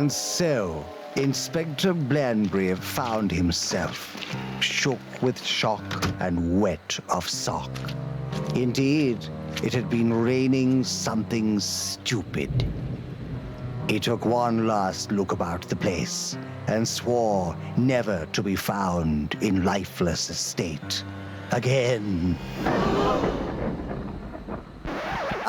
And so, Inspector Blandry found himself shook with shock and wet of sock. Indeed, it had been raining something stupid. He took one last look about the place and swore never to be found in lifeless estate again.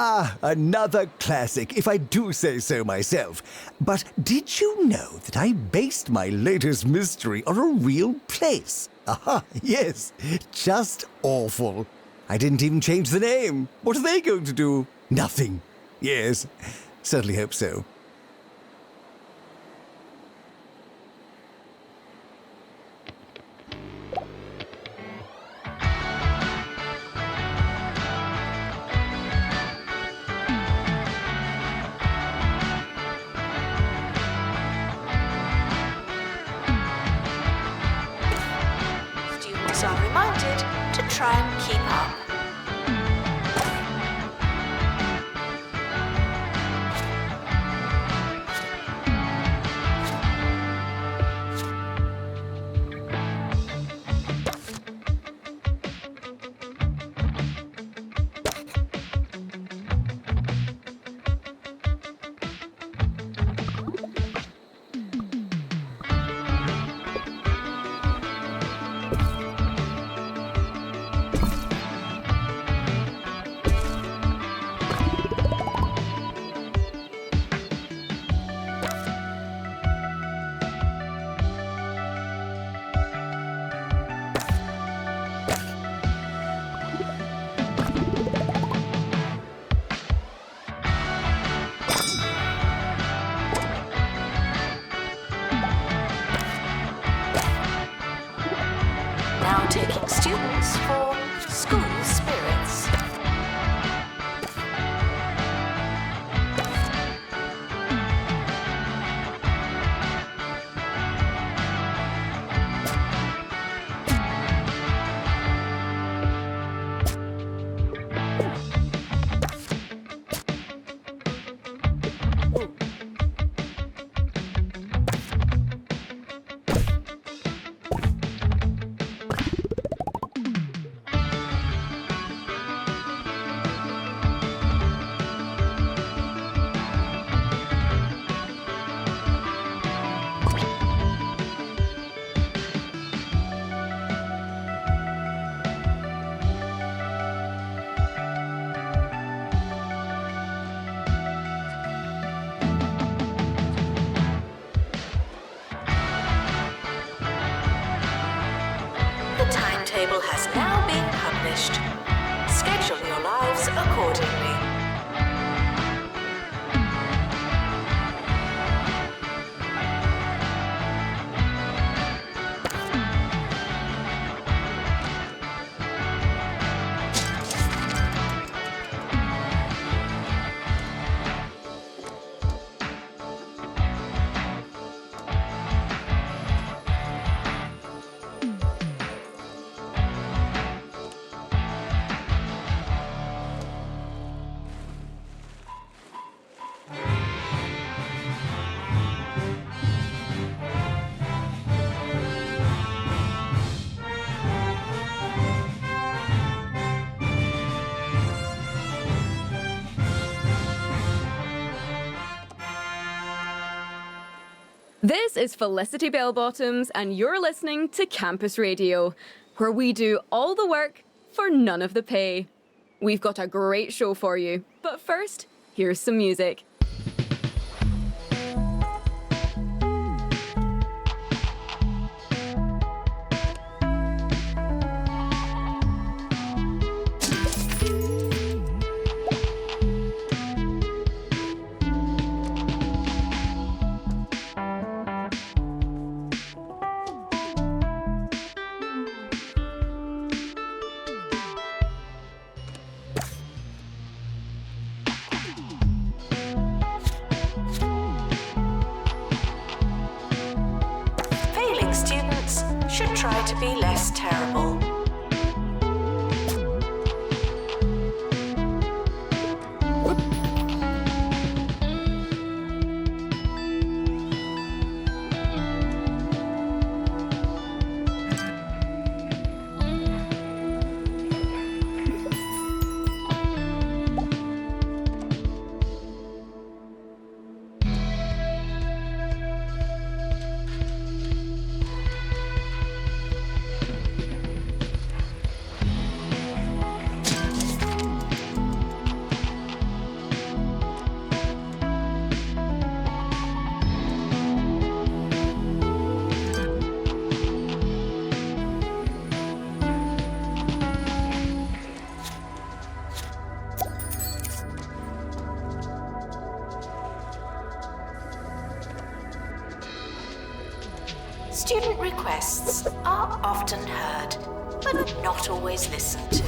Ah, another classic, if I do say so myself. But did you know that I based my latest mystery on a real place? Aha, yes, just awful. I didn't even change the name. What are they going to do? Nothing. Yes, certainly hope so. Students are reminded to try and keep up. Now taking students for school spirits. The timetable has now been published. Schedule your lives accordingly. This is Felicity Bellbottoms, and you're listening to Campus Radio, where we do all the work for none of the pay. We've got a great show for you, but first, here's some music. Failing students should try to be less terrible. Requests are often heard, but not always listened to.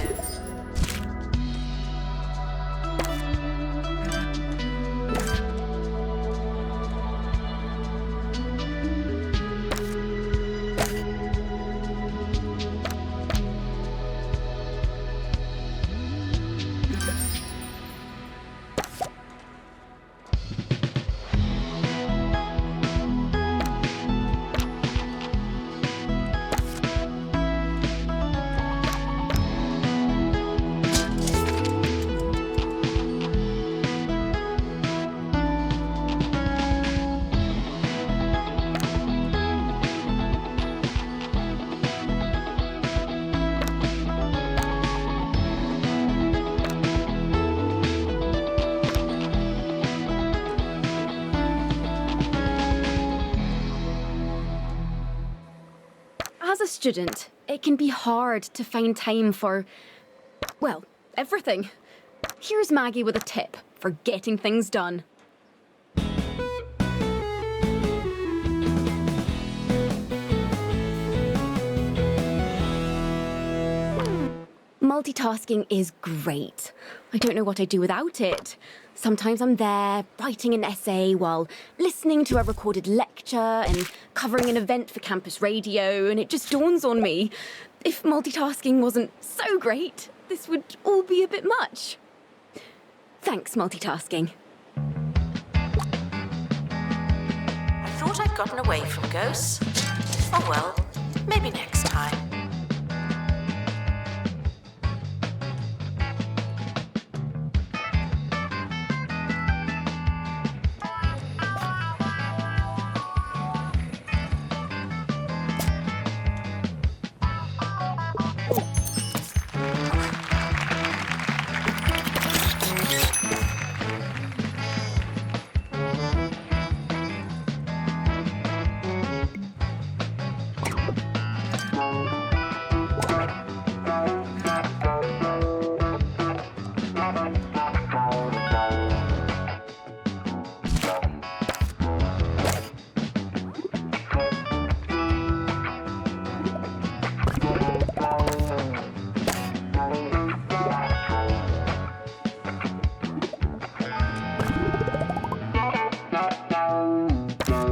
As a student, it can be hard to find time for, well, everything. Here's Maggie with a tip for getting things done. Multitasking is great. I don't know what I'd do without it. Sometimes I'm there, writing an essay while listening to a recorded lecture and covering an event for campus radio, and it just dawns on me, if multitasking wasn't so great, this would all be a bit much. Thanks, multitasking. I thought I'd gotten away from ghosts. Oh well, maybe next time.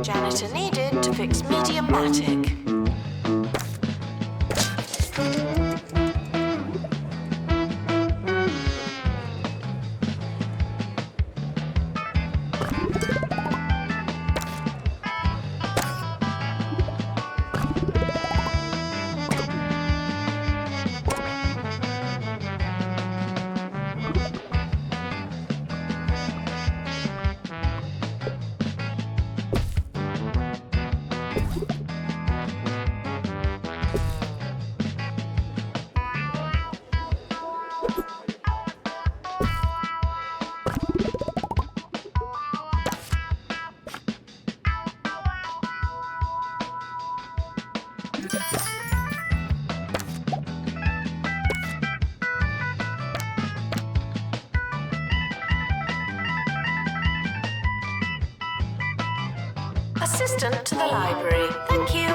Janitor needed to fix Medium-Matic. Assistant to the library. Thank you.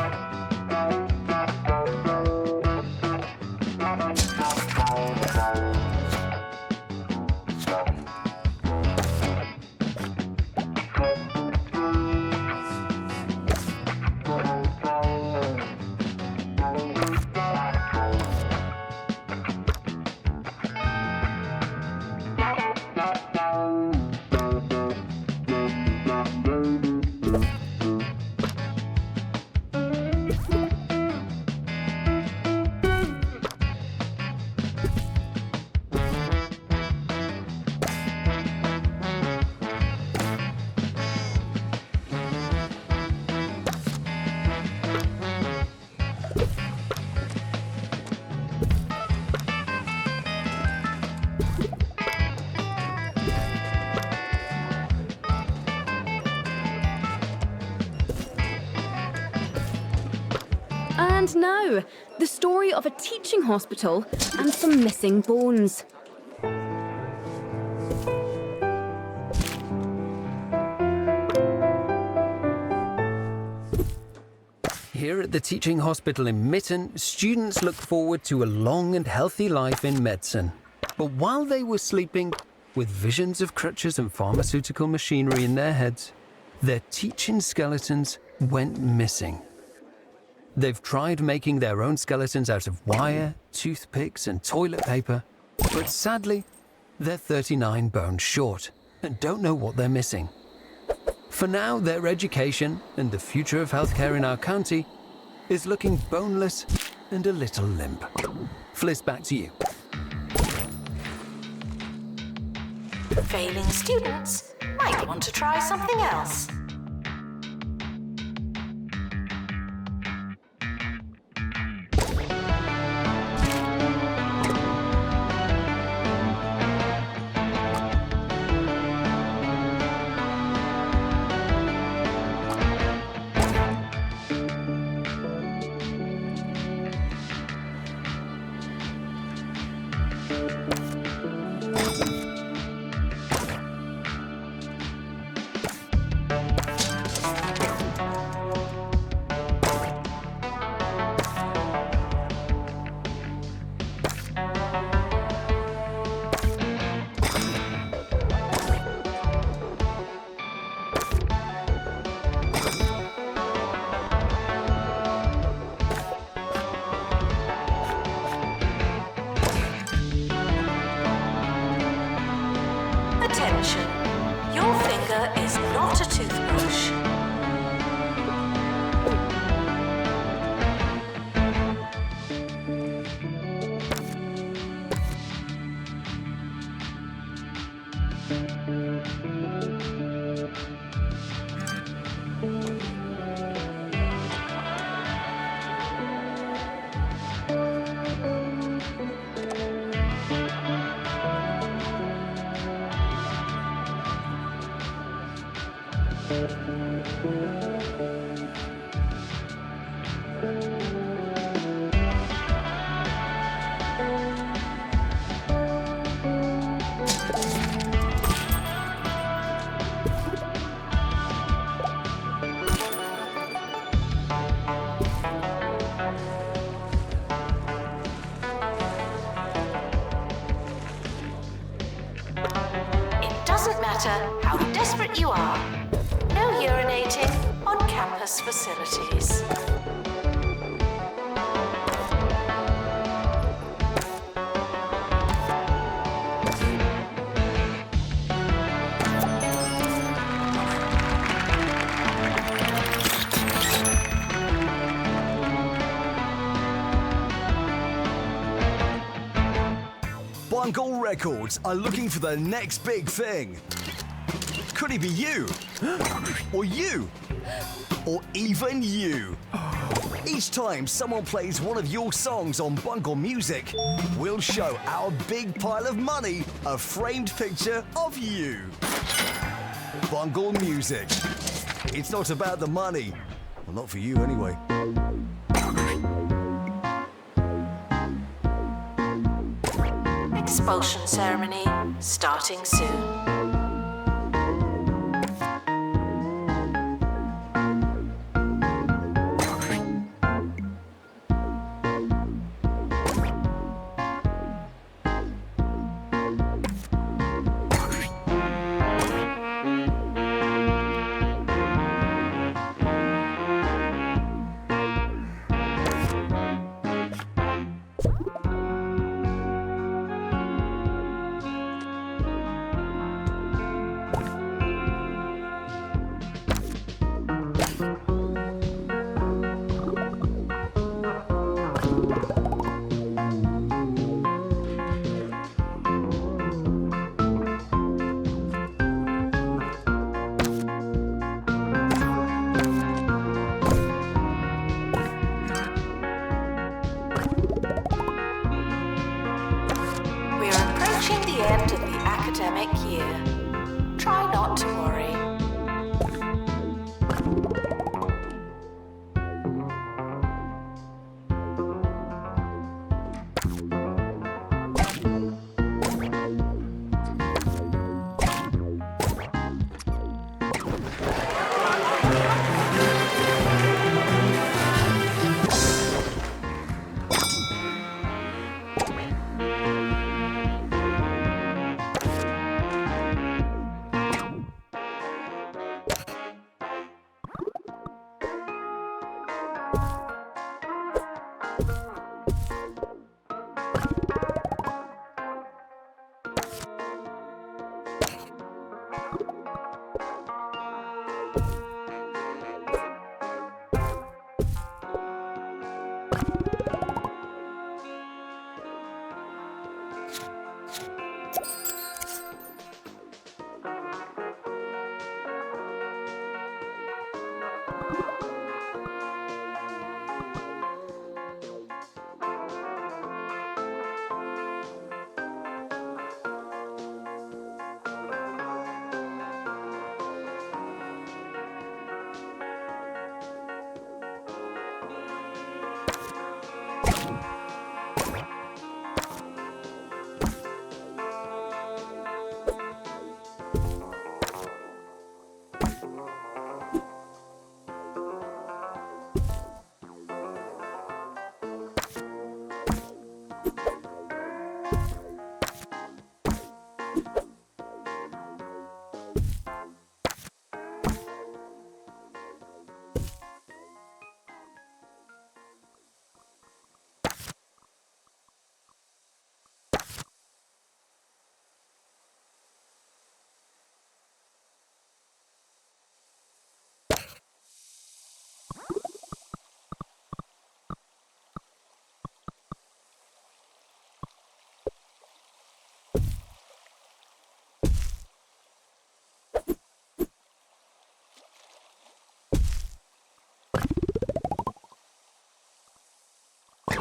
And now, the story of a teaching hospital and some missing bones. Here at the teaching hospital in Mitten, students look forward to a long and healthy life in medicine. But while they were sleeping, with visions of crutches and pharmaceutical machinery in their heads, their teaching skeletons went missing. They've tried making their own skeletons out of wire, toothpicks and toilet paper, but sadly, they're 39 bones short and don't know what they're missing. For now, their education and the future of healthcare in our county is looking boneless and a little limp. Fliss, back to you. Failing students might want to try something else. Attention, your finger is not a toothbrush. It doesn't matter how desperate you are. No urinating on campus facilities. Bungle Records are looking for the next big thing. Could it be you? Or you? Or even you? Each time someone plays one of your songs on Bungle Music, we'll show our big pile of money a framed picture of you. Bungle Music. It's not about the money. Well, not for you anyway. Expulsion ceremony starting soon. Approaching the end of the academic year. Try not to worry.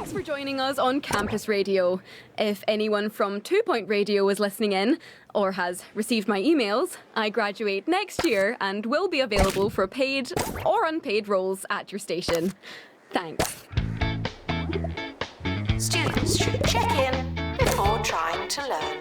Thanks for joining us on Campus Radio. If anyone from 2 Point Radio is listening in or has received my emails, I graduate next year and will be available for paid or unpaid roles at your station. Thanks. Students should check in before trying to learn.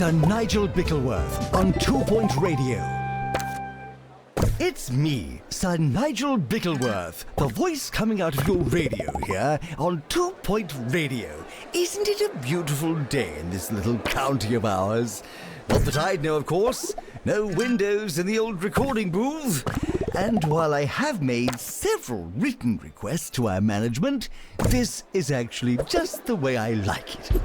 Sir Nigel Bickleworth on 2 Point Radio. It's me, Sir Nigel Bickleworth, the voice coming out of your radio here on 2 Point Radio. Isn't it a beautiful day in this little county of ours? Not that I'd know, of course. No windows in the old recording booth. And while I have made several written requests to our management, this is actually just the way I like it.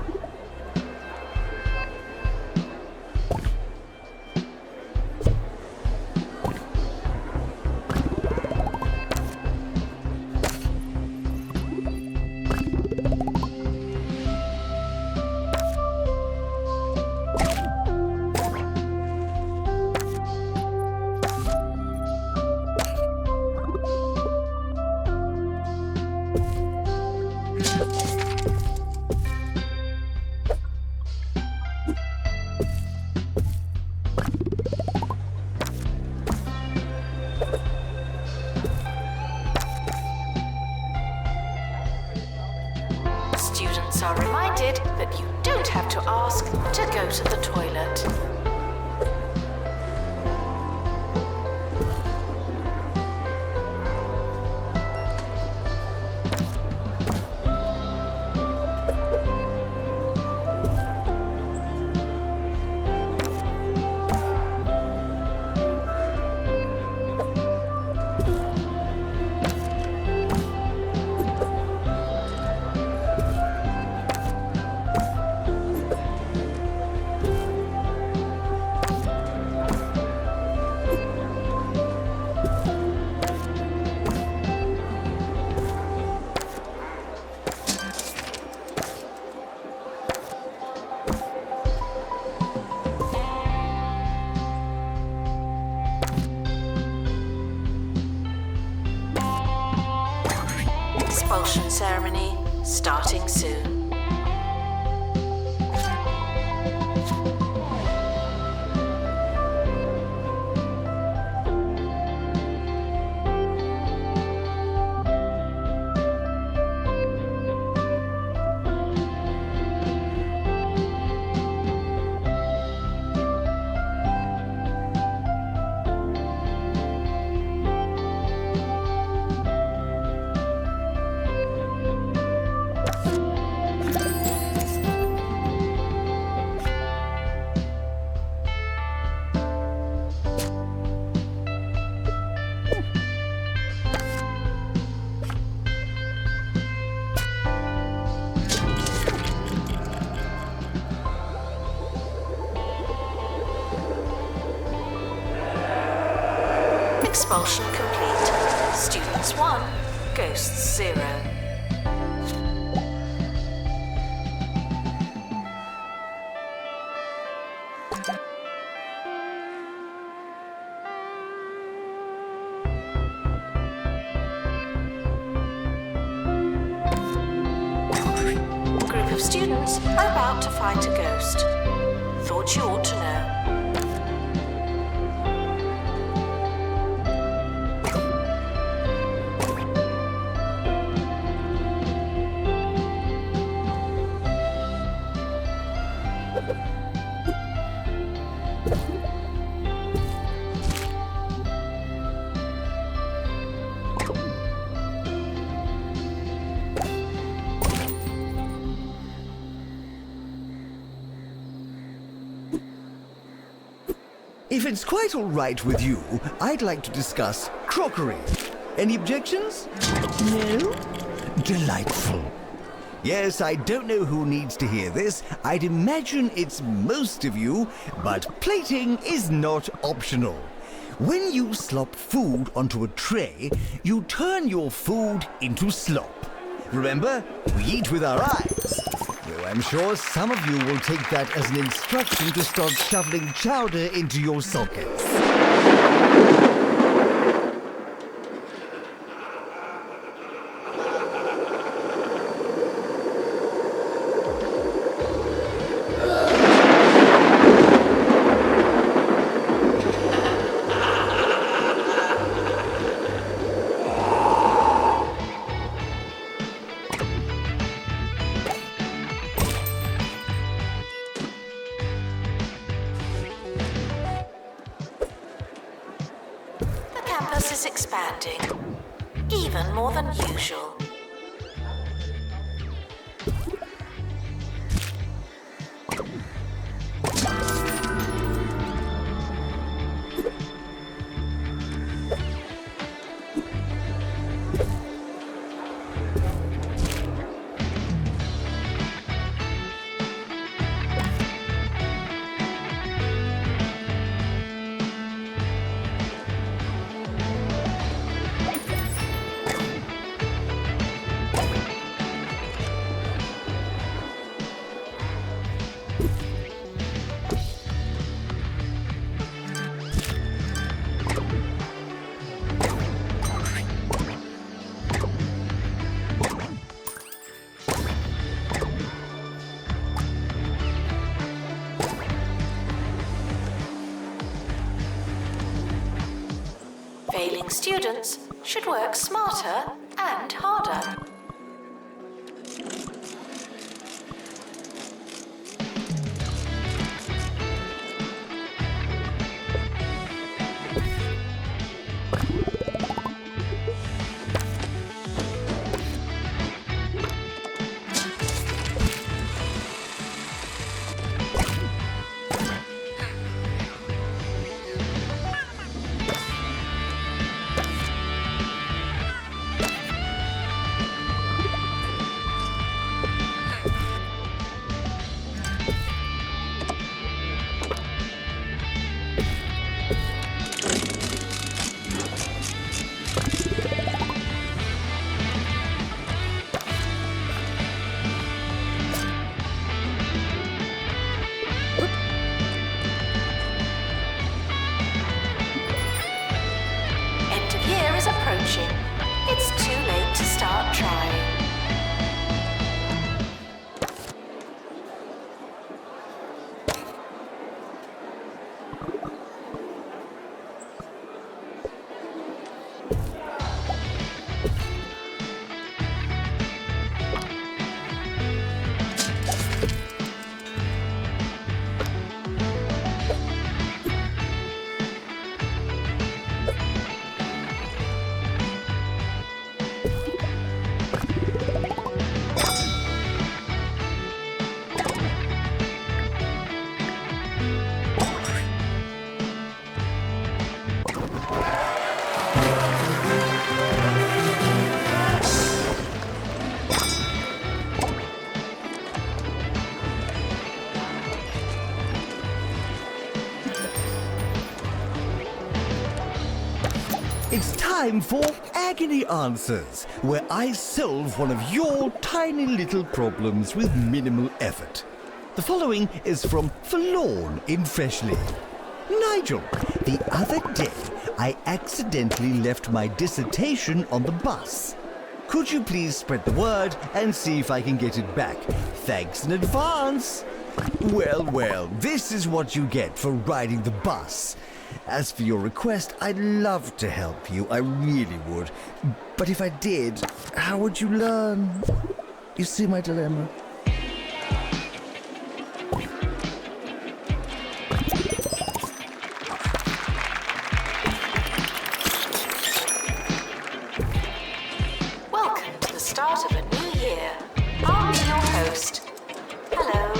Students are reminded that you don't have to ask to go to the toilet. Expulsion ceremony starting soon. Expulsion complete. Students 1, ghosts 0. Group of students are about to fight a ghost. Thought you ought to know. If it's quite all right with you, I'd like to discuss crockery. Any objections? No? Delightful. Yes, I don't know who needs to hear this. I'd imagine it's most of you, but plating is not optional. When you slop food onto a tray, you turn your food into slop. Remember, we eat with our eyes. Though I'm sure some of you will take that as an instruction to start shoveling chowder into your sockets. is expanding, even more than usual. Failing students should work smarter and harder. End of year is approaching. It's too late to start trying. It's time for Agony Answers, where I solve one of your tiny little problems with minimal effort. The following is from Forlorn in Freshley. Nigel, the other day I accidentally left my dissertation on the bus. Could you please spread the word and see if I can get it back? Thanks in advance. Well, this is what you get for riding the bus. As for your request, I'd love to help you, I really would. But if I did, how would you learn? You see my dilemma? Welcome to the start of a new year. I'll be your host. Hello.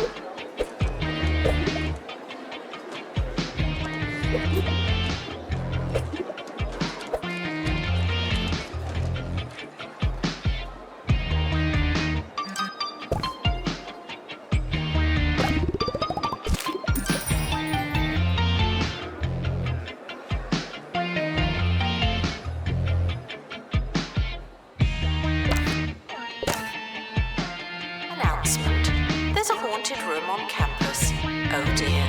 Announcement. There's a haunted room on campus. Oh dear.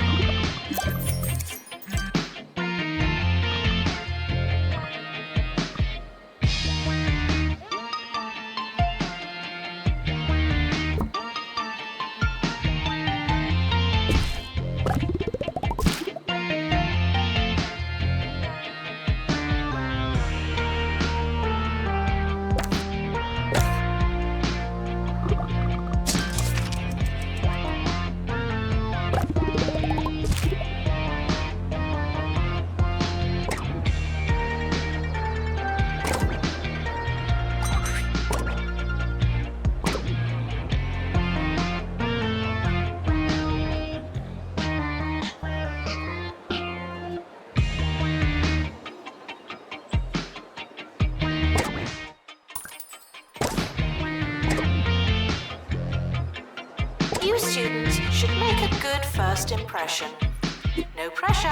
first impression. No pressure.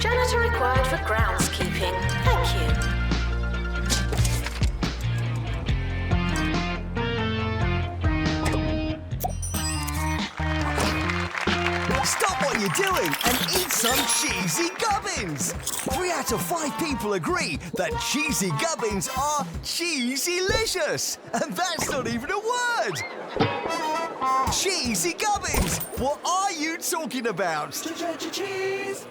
Janitor required for groundskeeping. Thank you. Stop what you're doing and eat some cheesy gubbins! 3 out of 5 people agree that cheesy gubbins are cheesy-licious! And that's not even a word! Cheesy gubbins! What are you talking about? Cheese!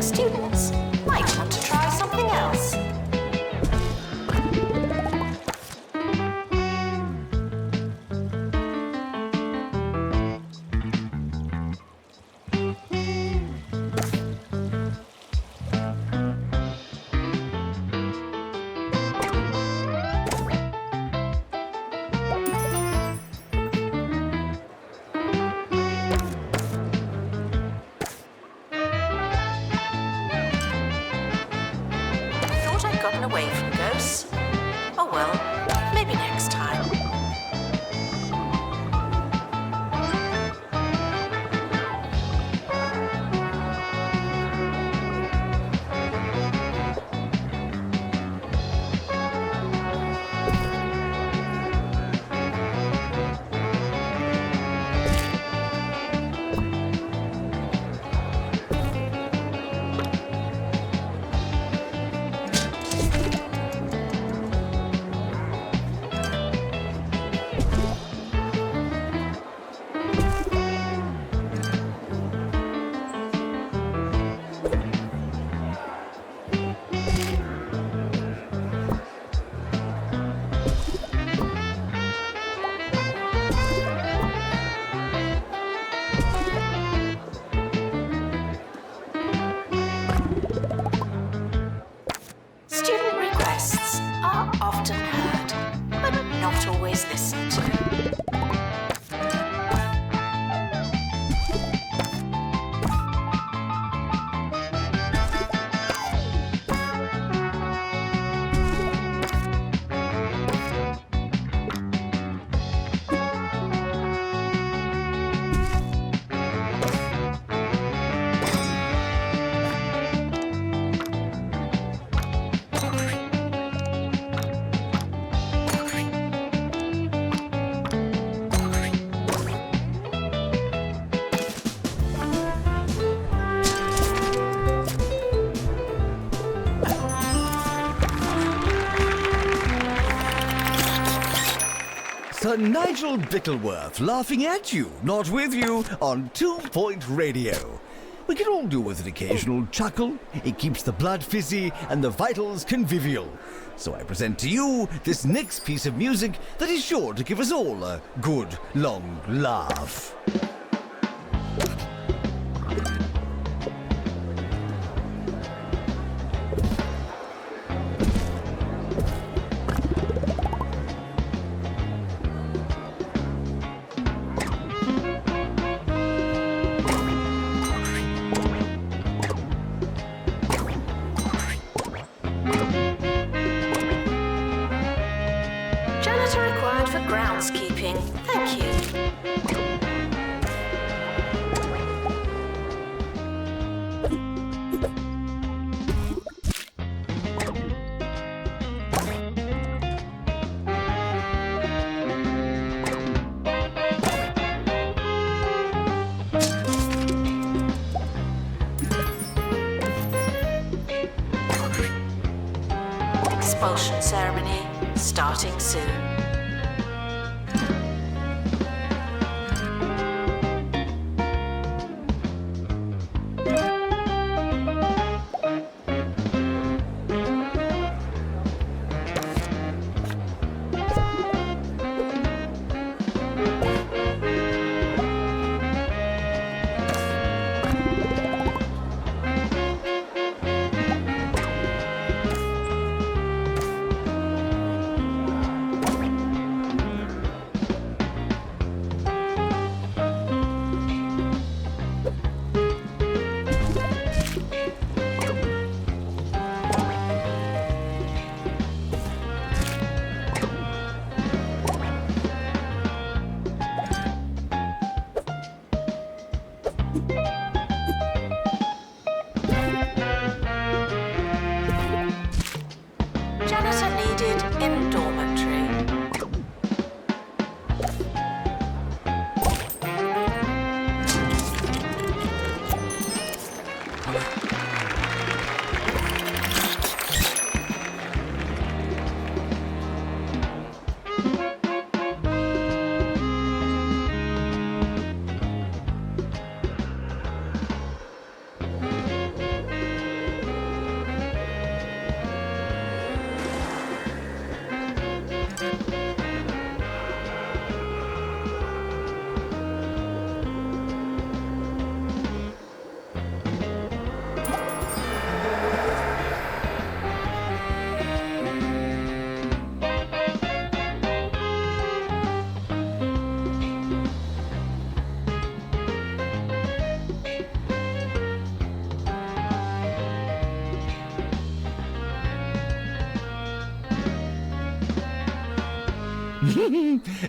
Students might want to try something else. Gotten away from ghosts. Oh well, maybe next time. Student requests are often heard, but not always listened to. Sir Nigel Bickleworth laughing at you, not with you, on 2 Point Radio. We can all do with an occasional chuckle. It keeps the blood fizzy and the vitals convivial. So I present to you this next piece of music that is sure to give us all a good, long laugh. Janitor required for groundskeeping. Thank you. Expulsion ceremony starting soon. Janitor needed in dormitory.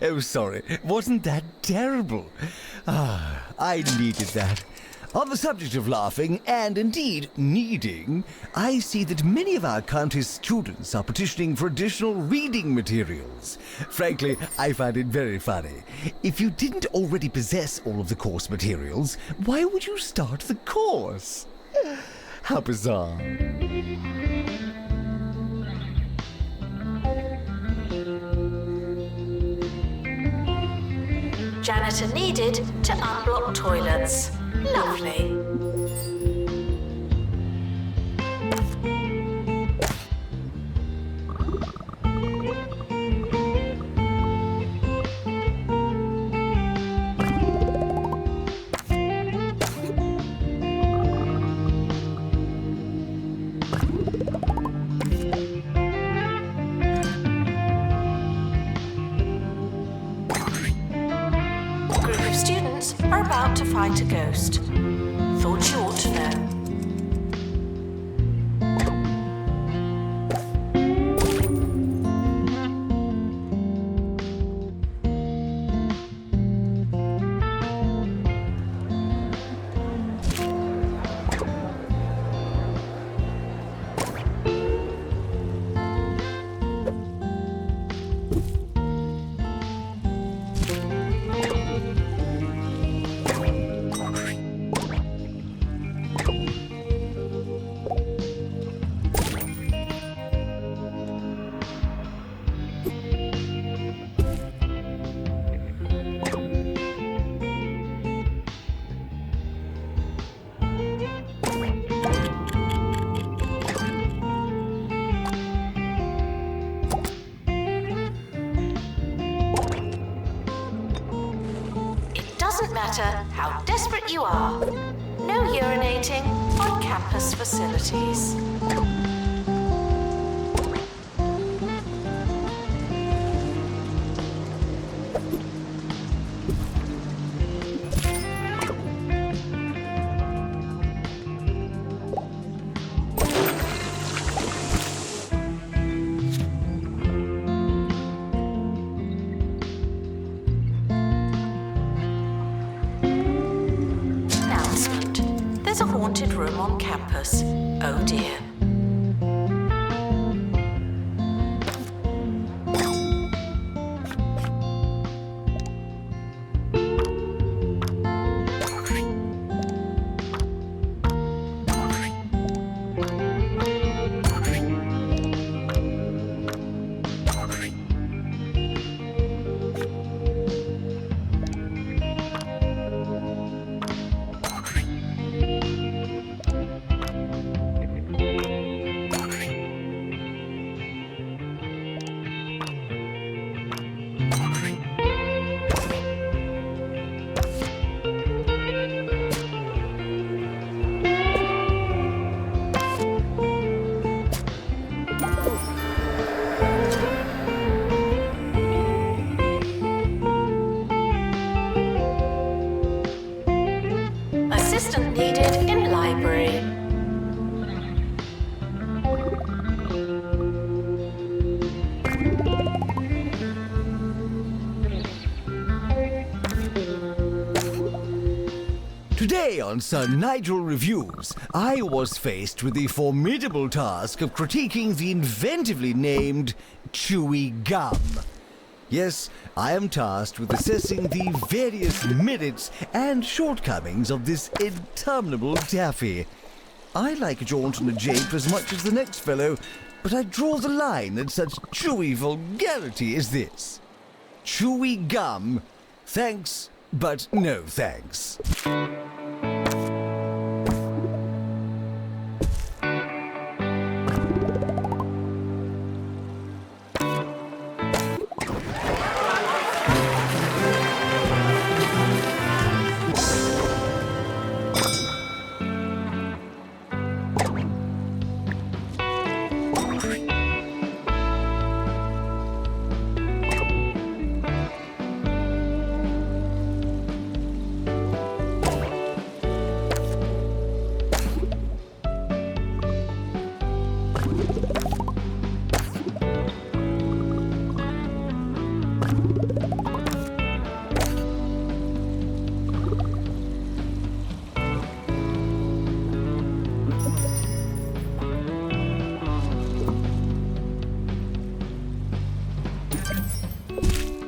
Oh, sorry. Wasn't that terrible? I needed that. On the subject of laughing, and indeed needing, I see that many of our county's students are petitioning for additional reading materials. Frankly, I find it very funny. If you didn't already possess all of the course materials, why would you start the course? How bizarre. Janitor needed to unblock toilets. Lovely. Students are about to fight a ghost. Thought you ought to know. matter how desperate you are. No urinating on campus facilities. Announcement. There's a haunted room on campus. Oh dear. Assistant needed in library. Today on Sir Nigel Reviews, I was faced with the formidable task of critiquing the inventively named Chewy Gum. Yes, I am tasked with assessing the various merits and shortcomings of this interminable taffy. I like a jaunt and a jape as much as the next fellow, but I draw the line at such chewy vulgarity as this. Chewy Gum, thanks, but no thanks.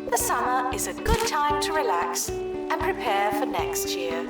The summer is a good time to relax and prepare for next year.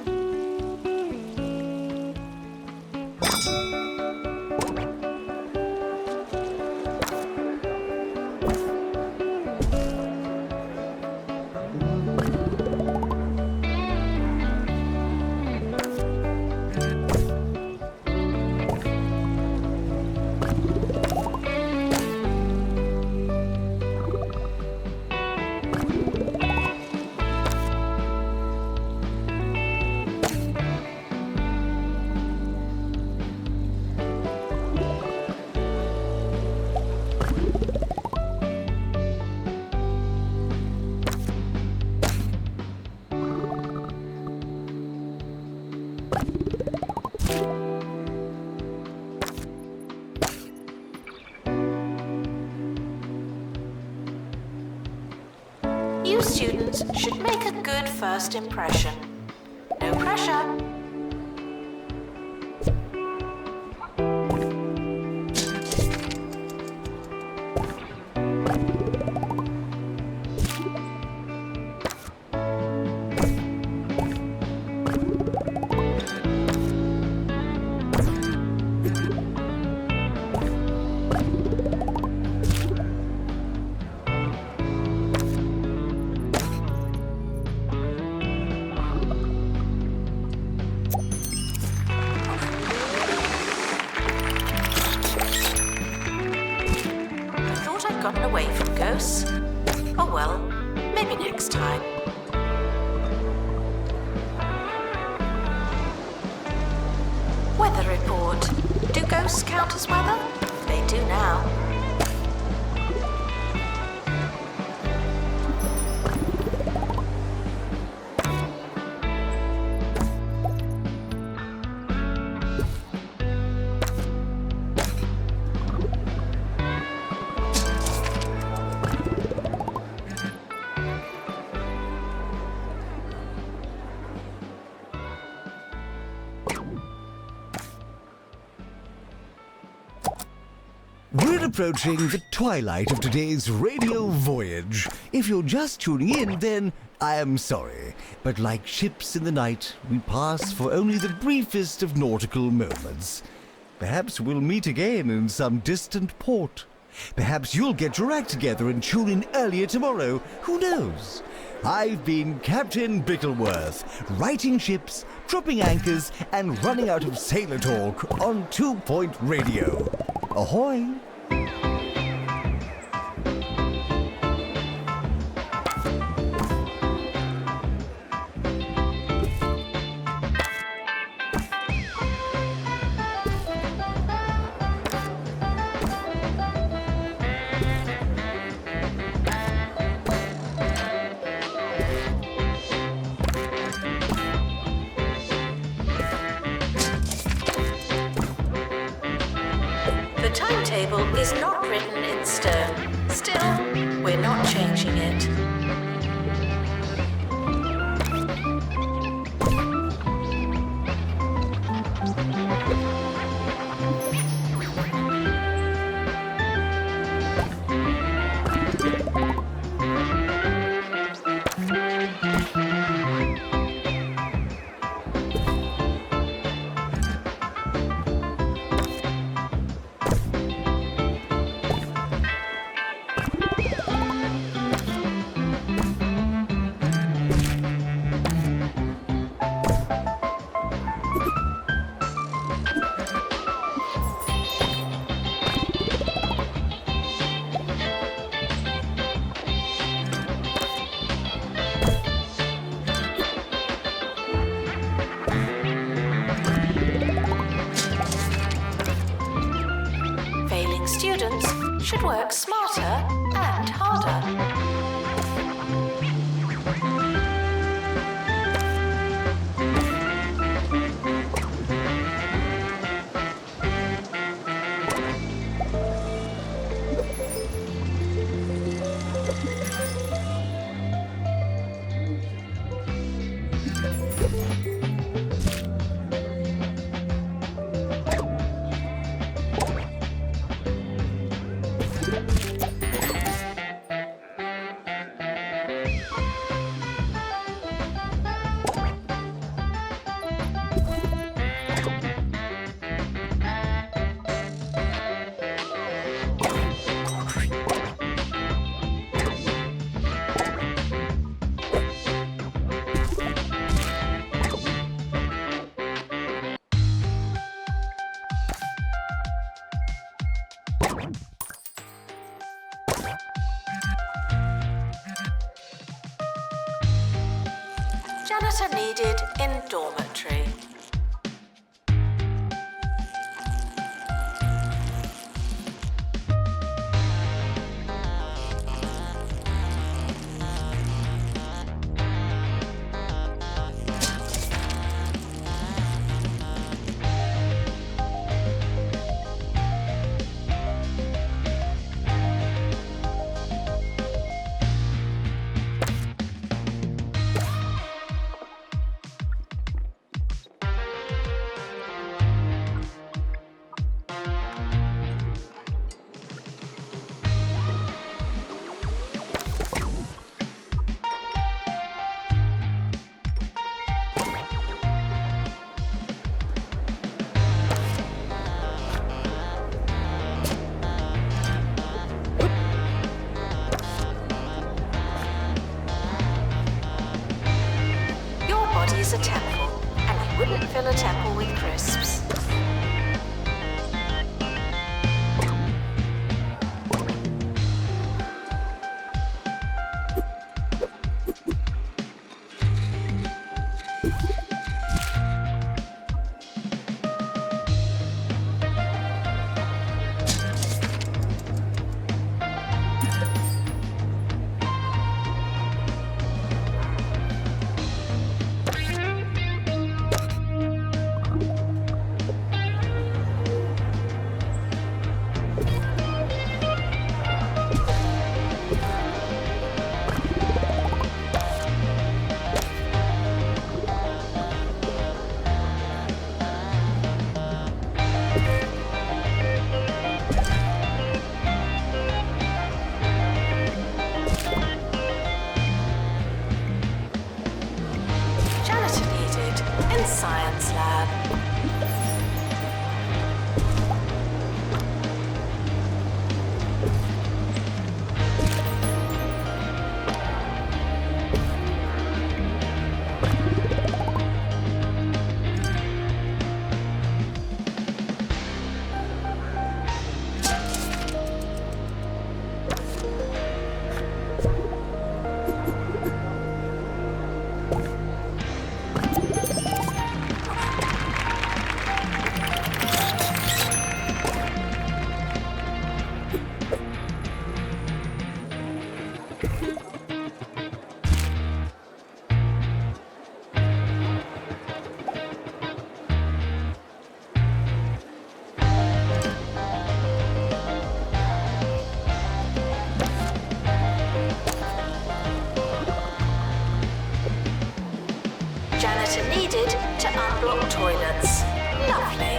You students should make a good first impression. No pressure. weather report. Do ghosts count as weather? They do now. We're approaching the twilight of today's radio voyage. If you're just tuning in, then I am sorry. But like ships in the night, we pass for only the briefest of nautical moments. Perhaps we'll meet again in some distant port. Perhaps you'll get your act together and tune in earlier tomorrow. Who knows? I've been Captain Bickleworth, righting ships, dropping anchors, and running out of sailor talk on 2 Point Radio. Ahoy! The timetable is not written in stone. Still, we're not changing it. Students should work smarter and harder. Janitor needed in dormitory. Is a temple, and you wouldn't fill a temple with crisps. and Science Lab. Janitor needed to unblock toilets. Lovely.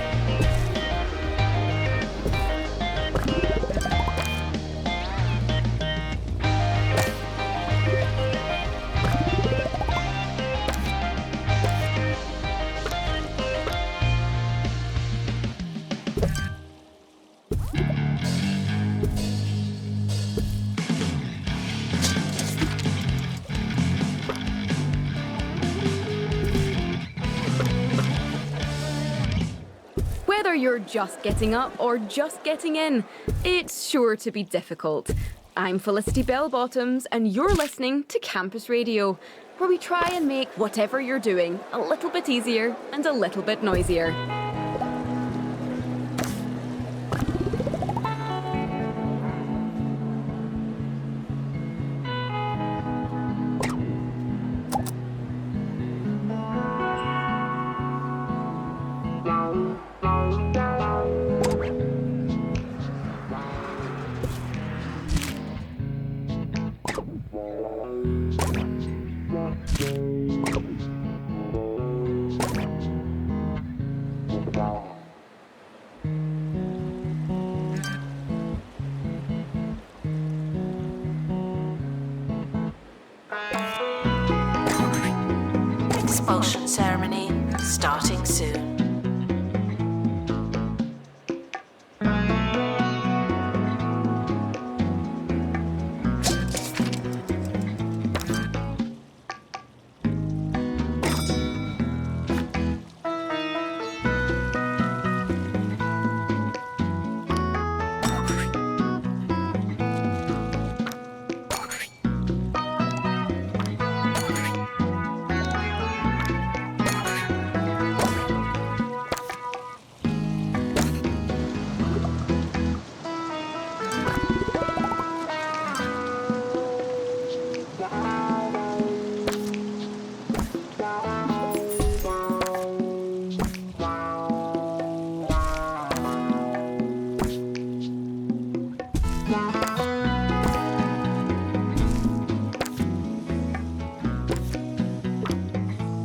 Whether you're just getting up or just getting in, it's sure to be difficult. I'm Felicity Bellbottoms, and you're listening to Campus Radio, where we try and make whatever you're doing a little bit easier and a little bit noisier. Expulsion ceremony starting soon.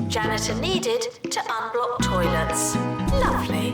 Janitor needed to unblock toilets. Lovely.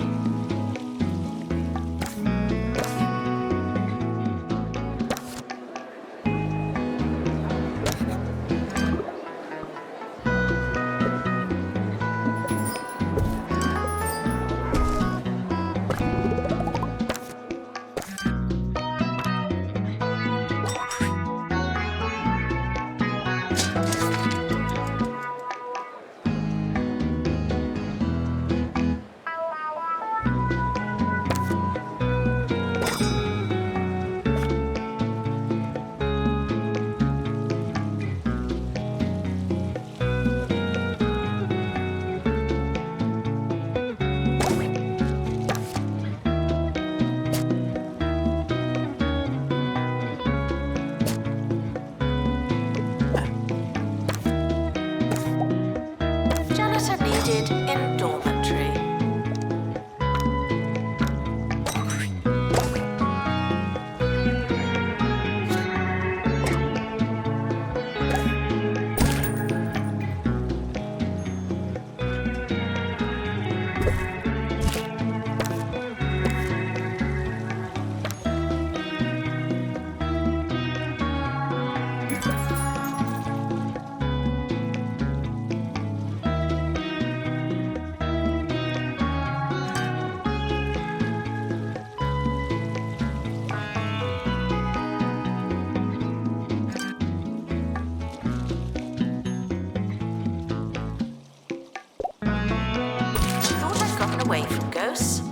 away from ghosts?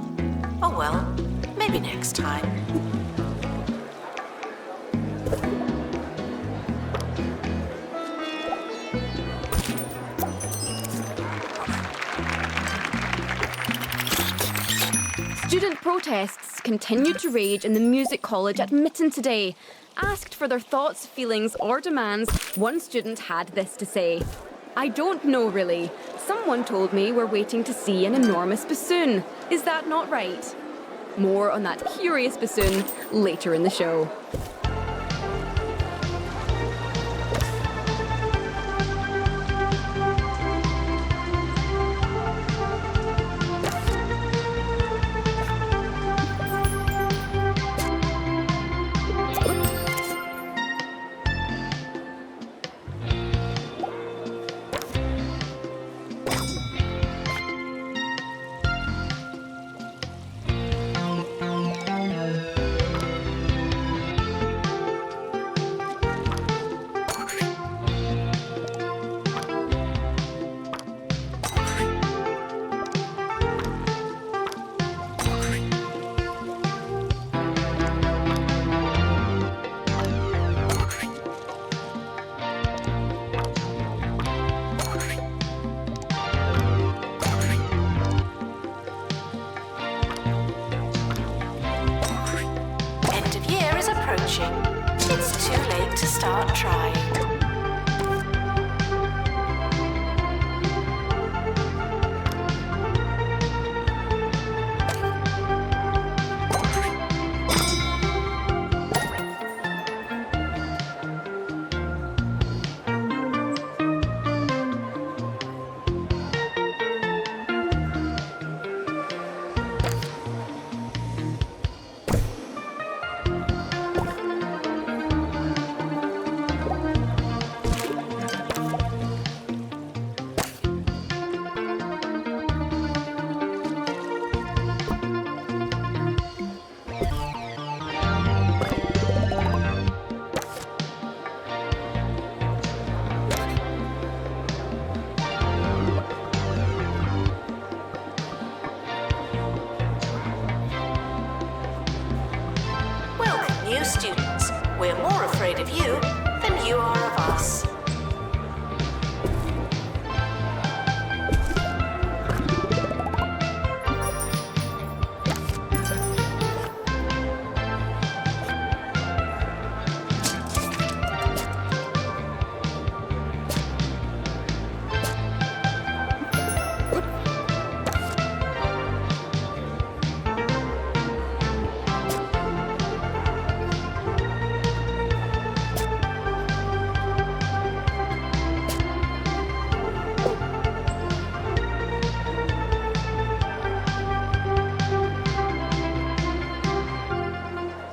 Oh well, maybe next time. Student protests continued to rage in the music college at Mitten today. Asked for their thoughts, feelings, or demands, one student had this to say. I don't know really. Someone told me we're waiting to see an enormous bassoon. Is that not right? More on that curious bassoon later in the show. It's too late to start trying. New students, we're more afraid of you than you are of us.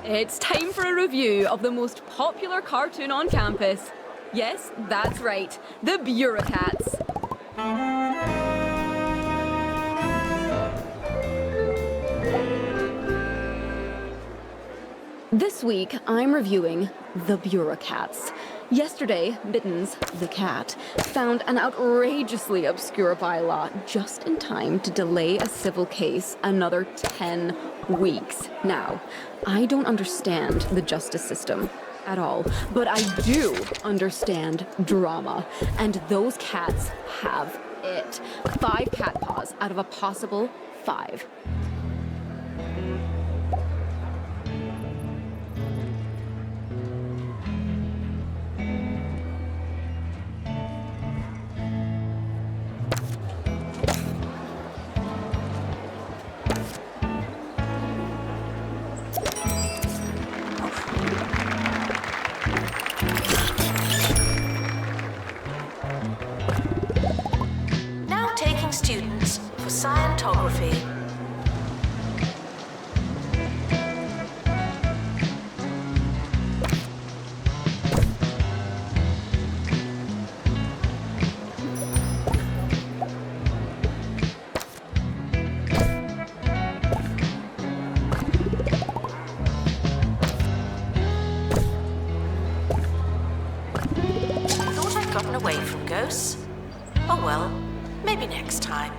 It's time for a review of the most popular cartoon on campus. Yes, that's right, the Bureaucrats. This week, I'm reviewing the Bureaucrats. Yesterday, Mittens, the cat, found an outrageously obscure bylaw just in time to delay a civil case another 10 weeks. Now, I don't understand the justice system at all, but I do understand drama, and those cats have it. 5 cat paws out of a possible 5. Students for Scientography. Thought I'd gotten away from ghosts? Oh well. Maybe next time.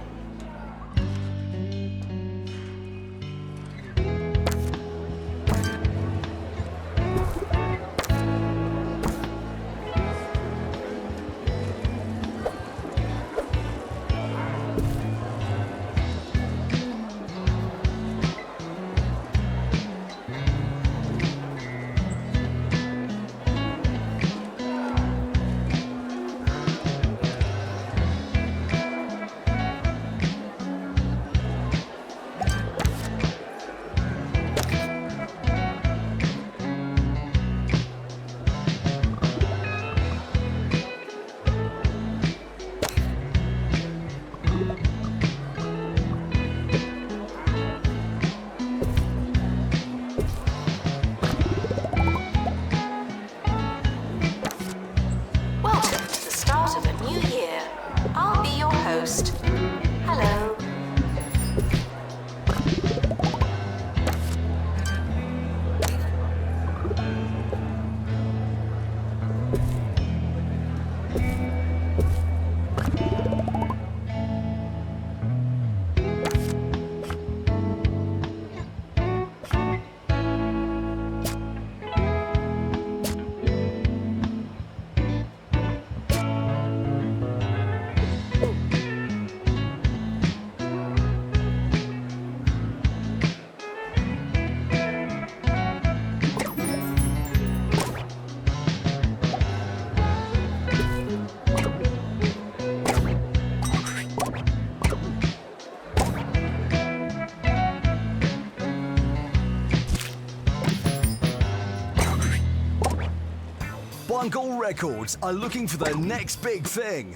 Bungle Records are looking for the next big thing.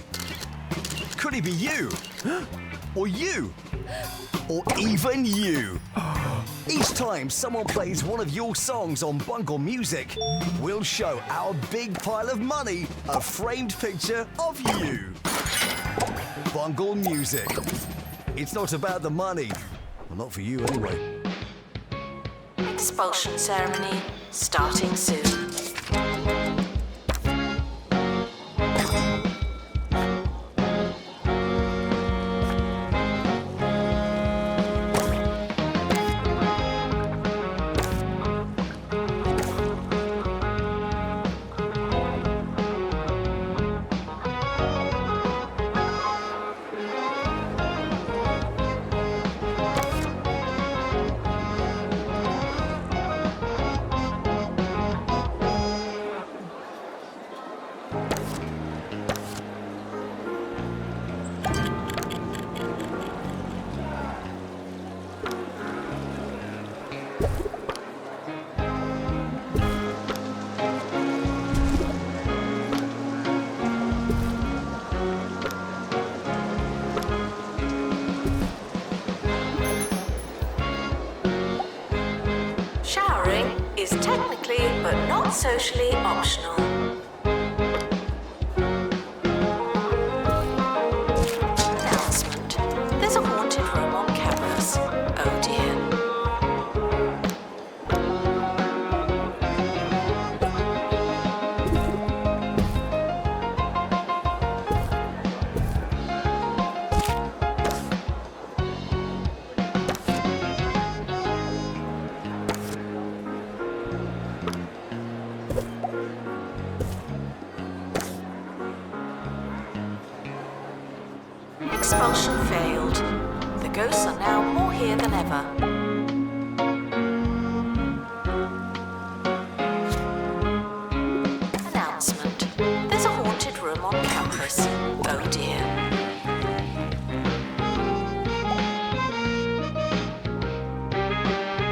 Could it be you? Or you? Or even you? Each time someone plays one of your songs on Bungle Music, we'll show our big pile of money a framed picture of you. Bungle Music. It's not about the money. Well, not for you anyway. Expulsion ceremony starting soon. Showering is technically but not socially optional. Announcement. There's a haunted room on campus. Oh dear. Expulsion failed. The ghosts are now more here than ever. Announcement. There's a haunted room on campus. Oh dear.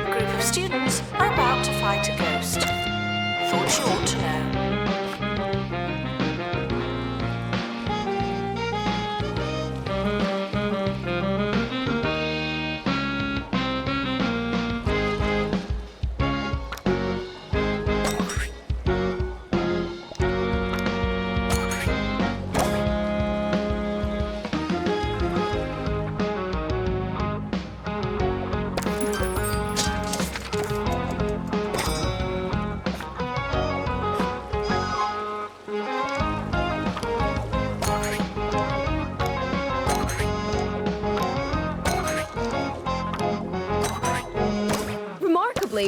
A group of students are about to fight a ghost. Thought you ought to know.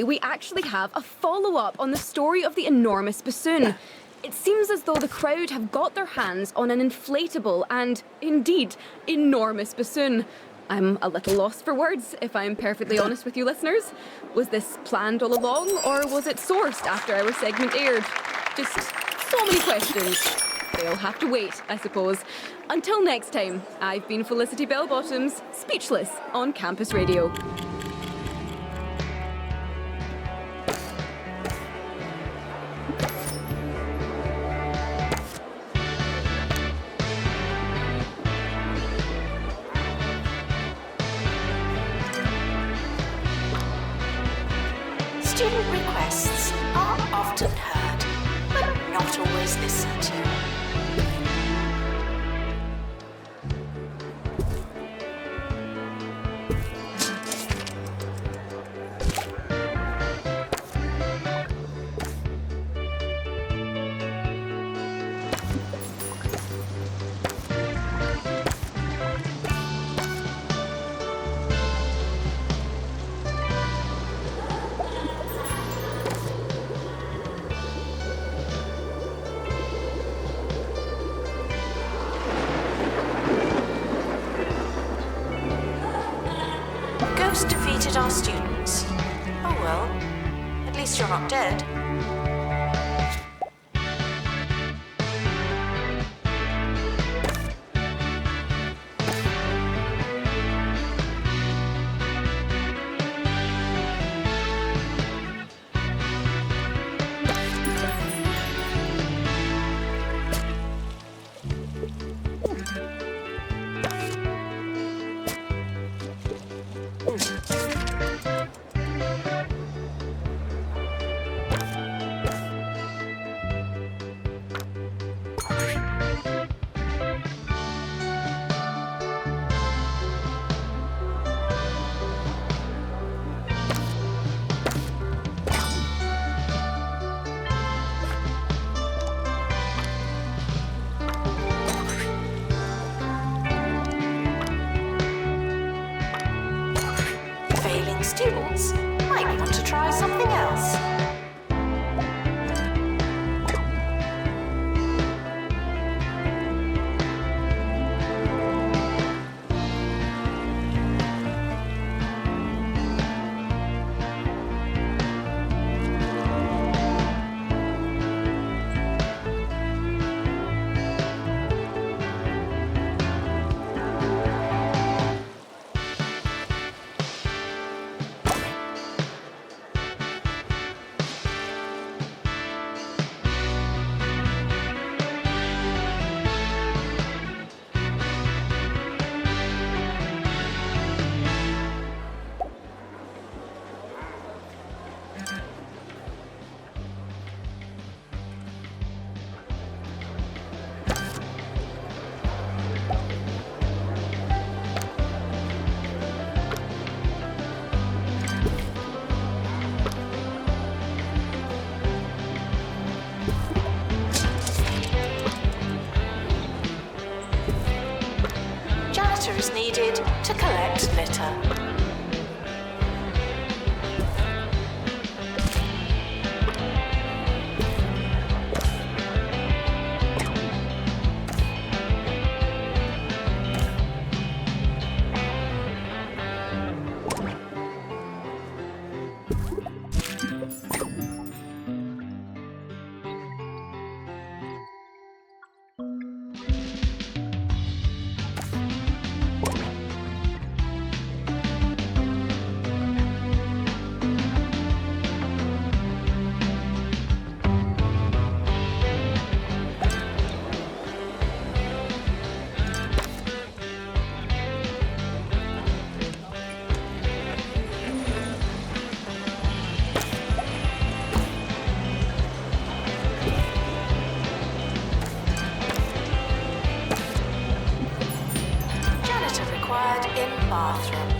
We actually have a follow-up on the story of the enormous bassoon. It seems as though the crowd have got their hands on an inflatable and, indeed, enormous bassoon. I'm a little lost for words, if I'm perfectly honest with you listeners. Was this planned all along, or was it sourced after our segment aired? Just so many questions. They'll have to wait, I suppose. Until next time, I've been Felicity Bellbottoms, speechless on Campus Radio. Student requests are often heard, but not always listened to. Defeated our students. Oh well, at least you're not dead. Failing students might want to try something else. Janitor is needed to collect litter. Janitor required in bathroom.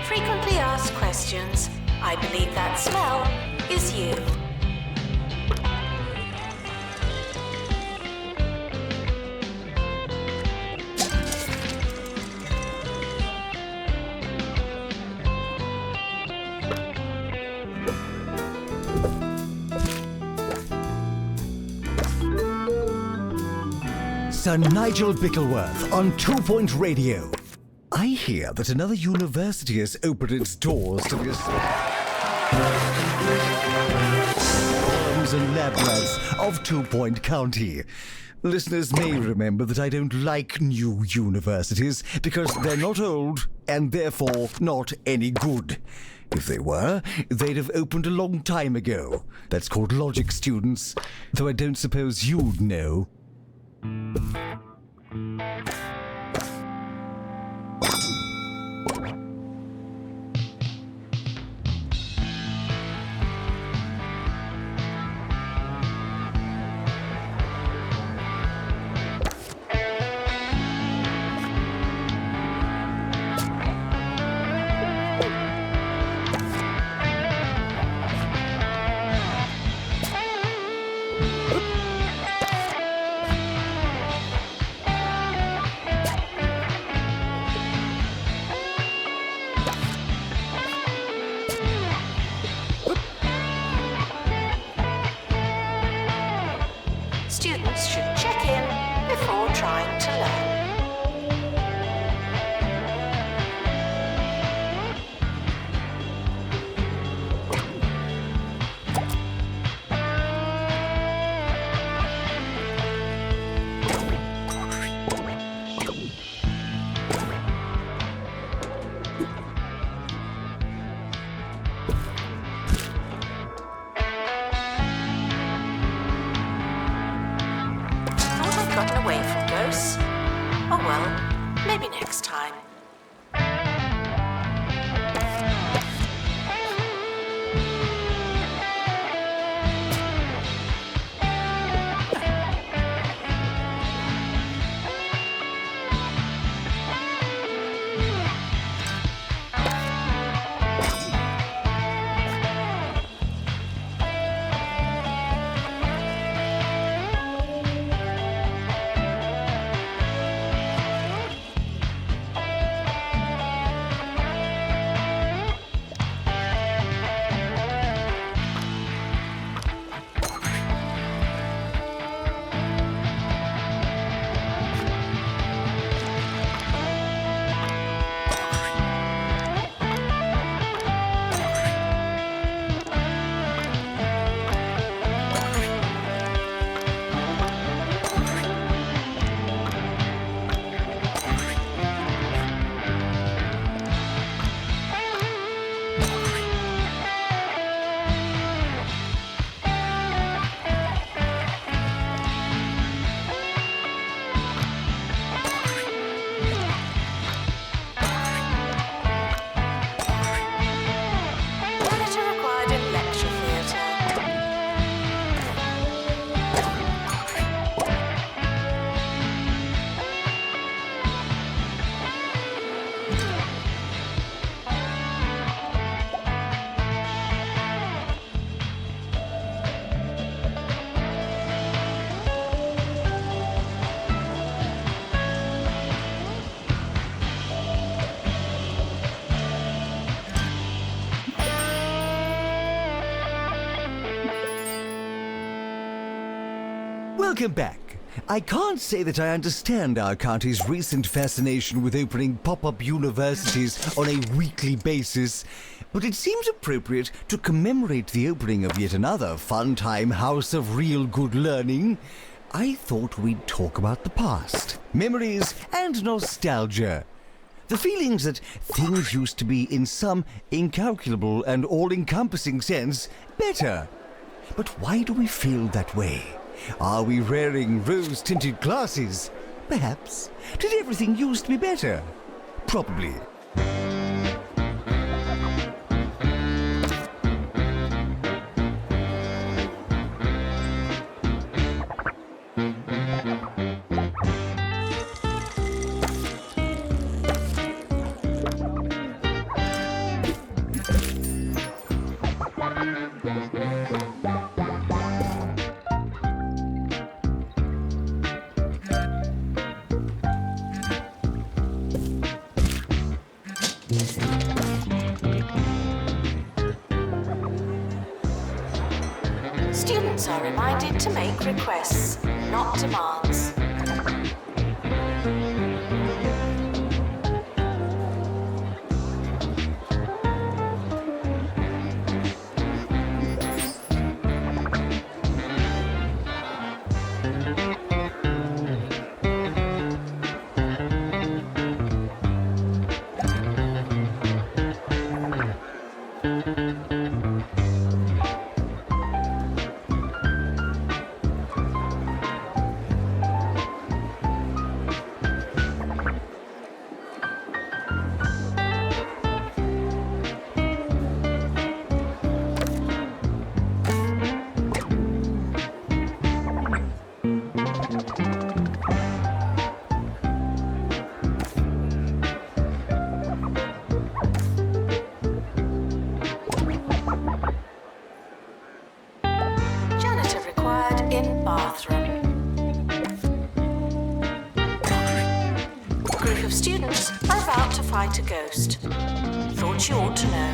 Frequently asked questions. I believe that smell is you. Sir Nigel Bickleworth on 2 Point Radio. I hear that another university has opened its doors to the farms and lab rats of 2 Point County. Listeners may remember that I don't like new universities because they're not old and therefore not any good. If they were, they'd have opened a long time ago. That's called logic, students, though I don't suppose you'd know. close. Oh well, maybe next time. Welcome back. I can't say that I understand our county's recent fascination with opening pop-up universities on a weekly basis, but it seems appropriate to commemorate the opening of yet another fun-time house of real good learning. I thought we'd talk about the past, memories and nostalgia. The feelings that things used to be, in some incalculable and all-encompassing sense, better. But why do we feel that way? Are we wearing rose-tinted glasses? Perhaps. Did everything used to be better? Probably. Students are reminded to make requests, not demands. In bathroom. Group of students are about to fight a ghost. Thought you ought to know.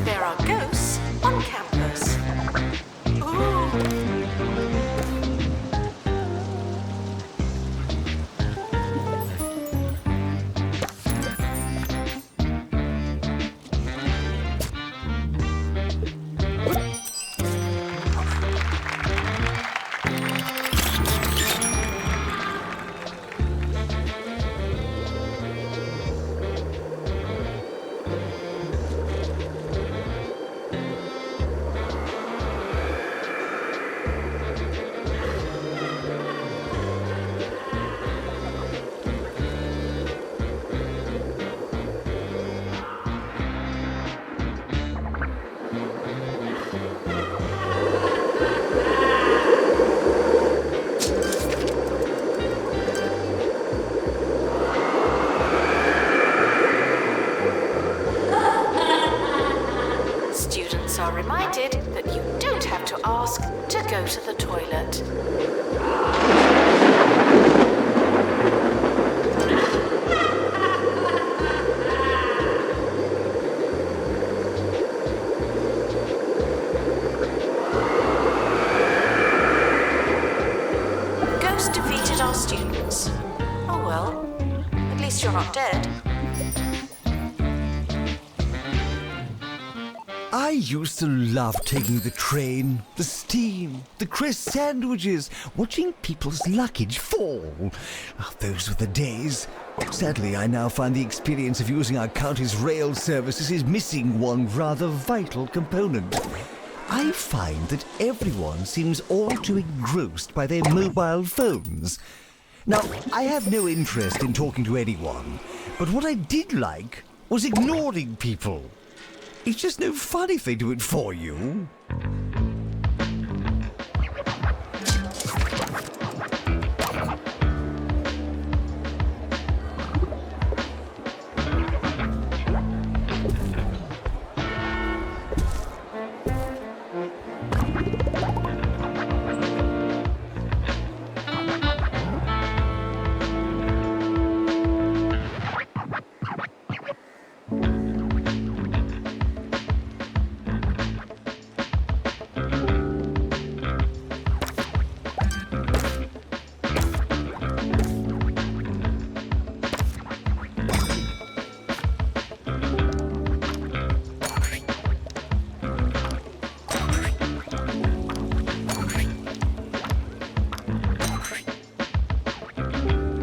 There are ghosts on campus. Ooh. reminded that you don't have to ask to go to the toilet. Ghost defeated our students. Oh well, at least you're not dead. I used to love taking the train, the steam, the crisp sandwiches, watching people's luggage fall. Oh, those were the days. Sadly, I now find the experience of using our county's rail services is missing one rather vital component. I find that everyone seems all too engrossed by their mobile phones. Now, I have no interest in talking to anyone, but what I did like was ignoring people. It's just no fun if they do it for you.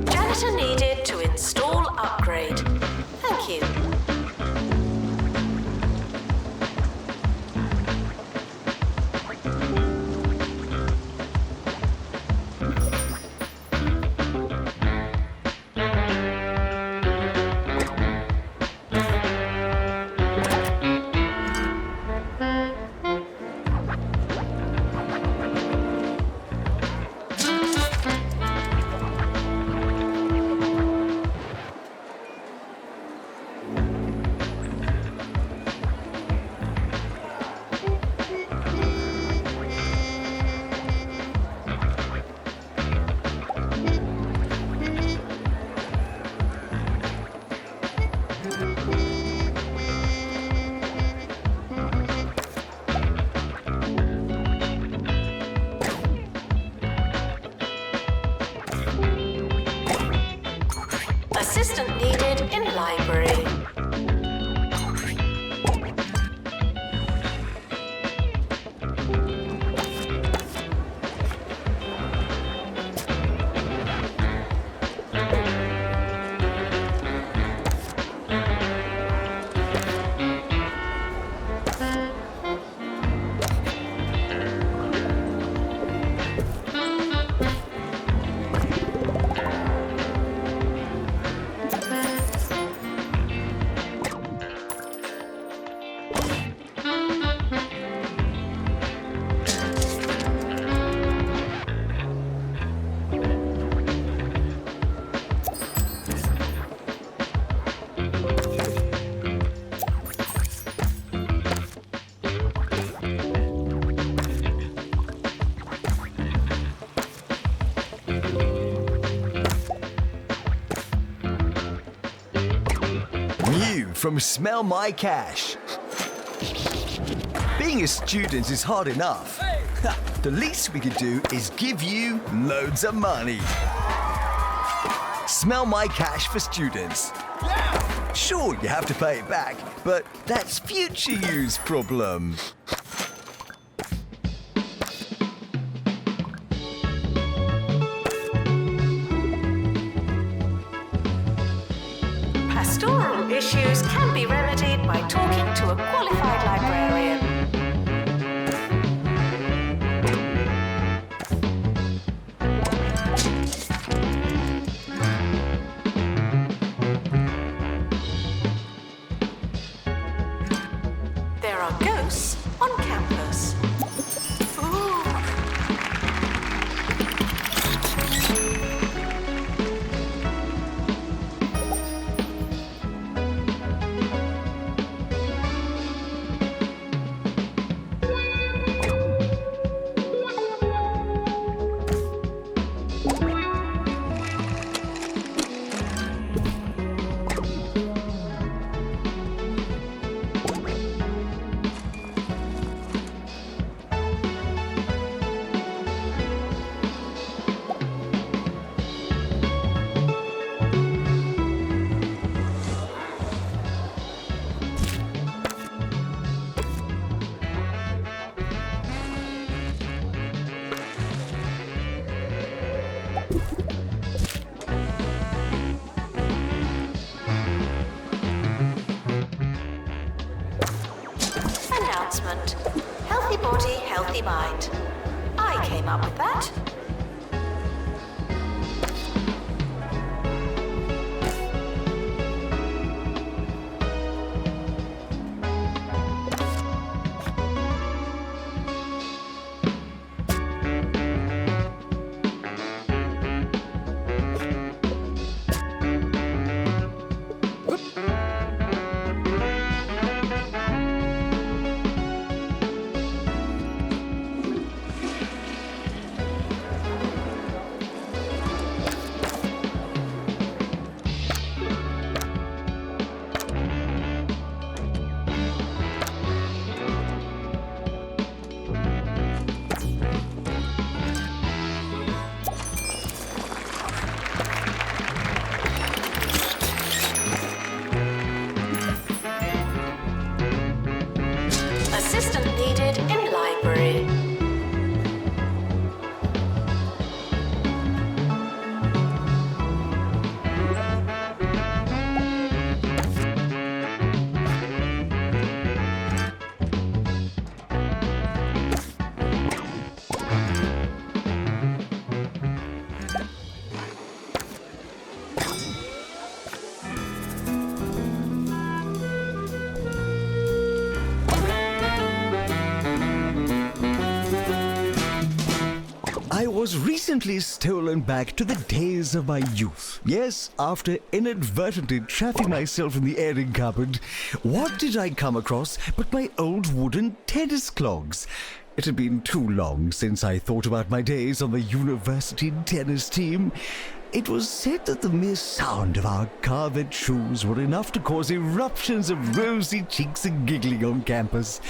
Janitor needed to install upgrade. Thank you. Assistant needed in library. New from Smell My Cash. Being a student is hard enough. The least we could do is give you loads of money. Smell My Cash for students. Sure, you have to pay it back, but that's future you's problem. Pastoral issues can be remedied by talking to a qualified librarian. There are ghosts on campus. Ooh. development. Healthy body, healthy mind. I came up with that. Assistant needed in library. I was recently stolen back to the days of my youth. Yes, after inadvertently trapping myself in the airing cupboard, what did I come across but my old wooden tennis clogs? It had been too long since I thought about my days on the university tennis team. It was said that the mere sound of our carved shoes were enough to cause eruptions of rosy cheeks and giggling on campus,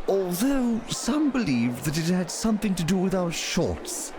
although some believed that it had something to do with our shorts.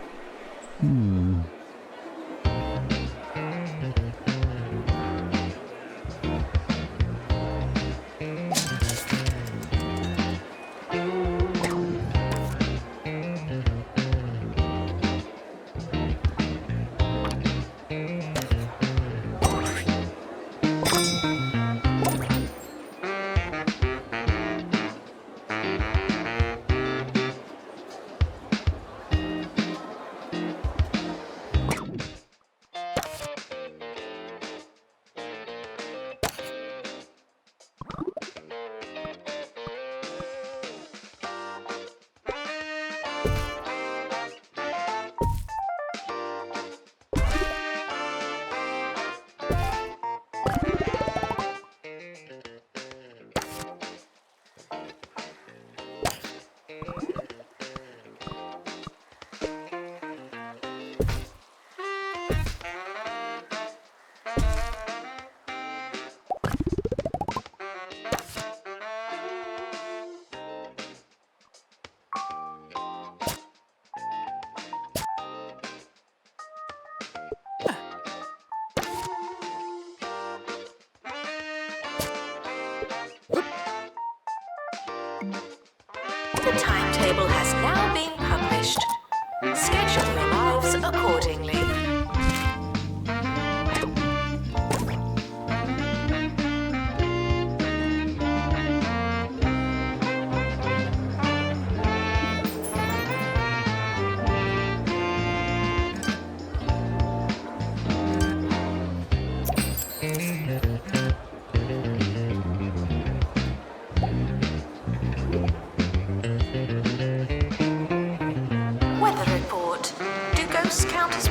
The timetable has now been published. Schedule your lives accordingly. Weather report. Do ghosts count as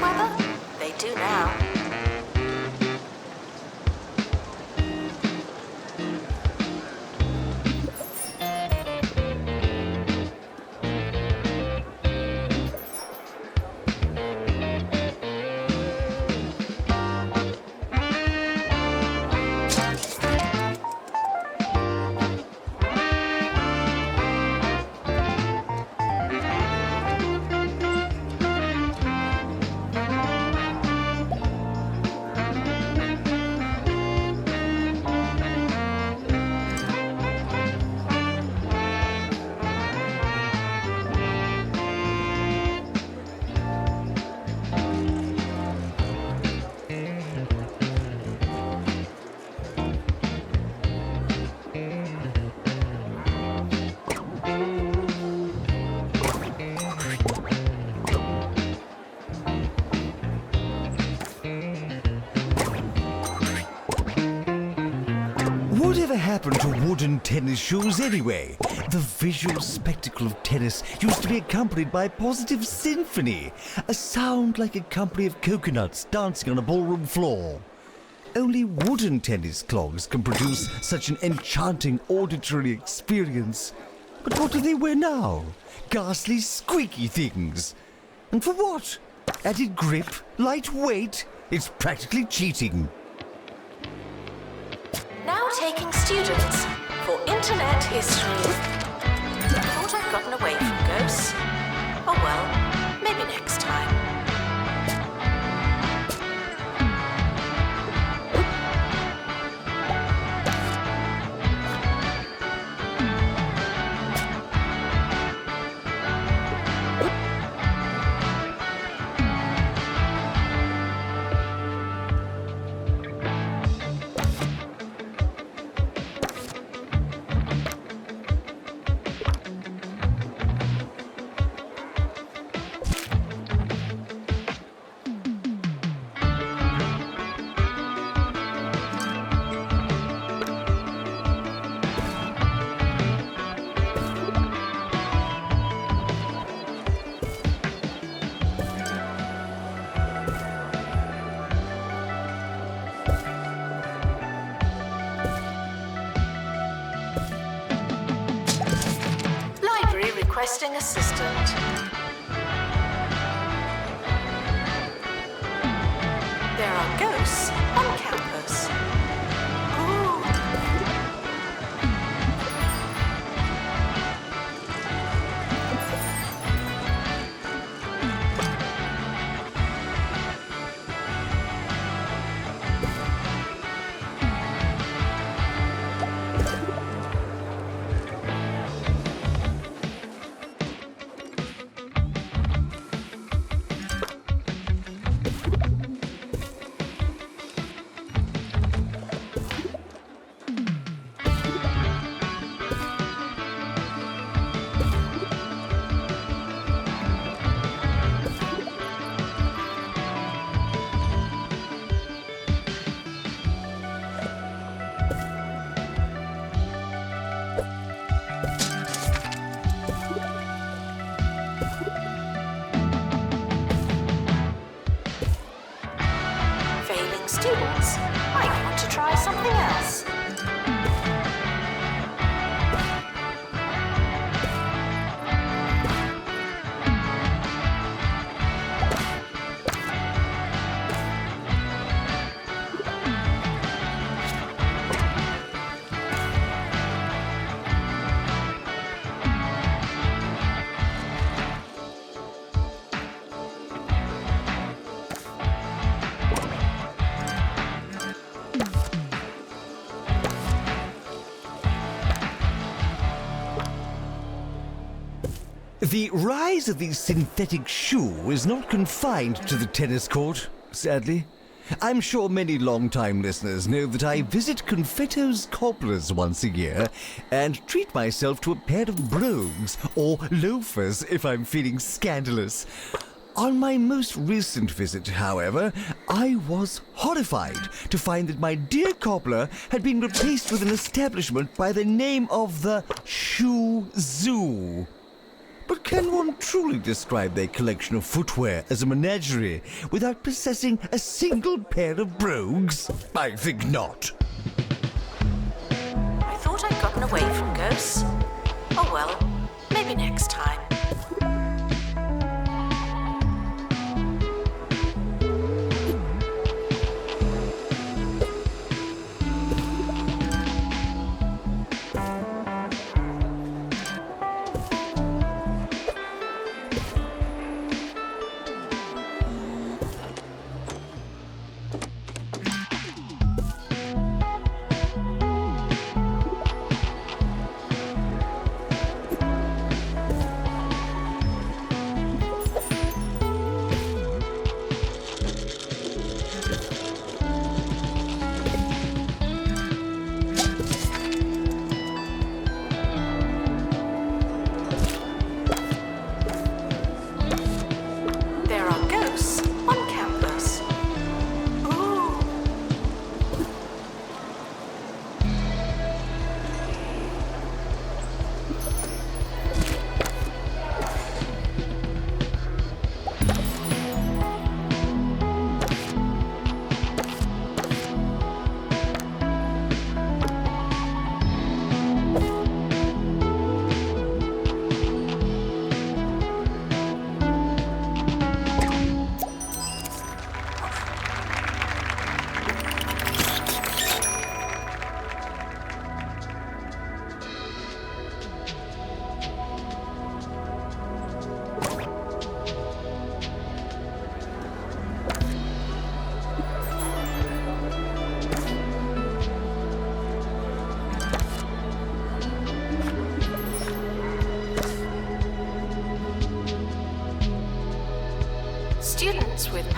Whatever happened to wooden tennis shoes anyway? The visual spectacle of tennis used to be accompanied by a positive symphony, a sound like a company of coconuts dancing on a ballroom floor. Only wooden tennis clogs can produce such an enchanting auditory experience. But what do they wear now? Ghastly, squeaky things. And for what? Added grip? Light weight? It's practically cheating. Now taking students for internet history. Thought I'd gotten away from ghosts. Oh well, maybe next time. Requesting assistant. There are ghosts on campus. Ooh. Students might want to try something else. The rise of the synthetic shoe is not confined to the tennis court, sadly. I'm sure many long-time listeners know that I visit Confetto's Cobblers once a year and treat myself to a pair of brogues, or loafers if I'm feeling scandalous. On my most recent visit, however, I was horrified to find that my dear cobbler had been replaced with an establishment by the name of the Shoe Zoo. But can one truly describe their collection of footwear as a menagerie without possessing a single pair of brogues? I think not. I thought I'd gotten away from ghosts. Oh well, maybe next time.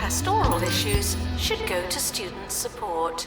pastoral issues should go to student support.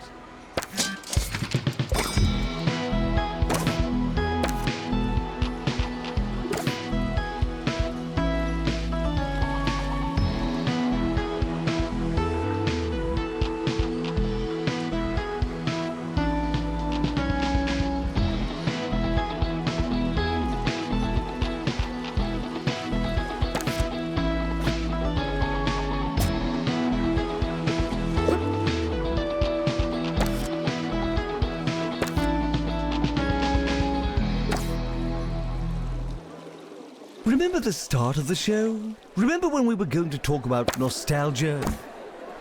Remember the start of the show? Remember when we were going to talk about nostalgia?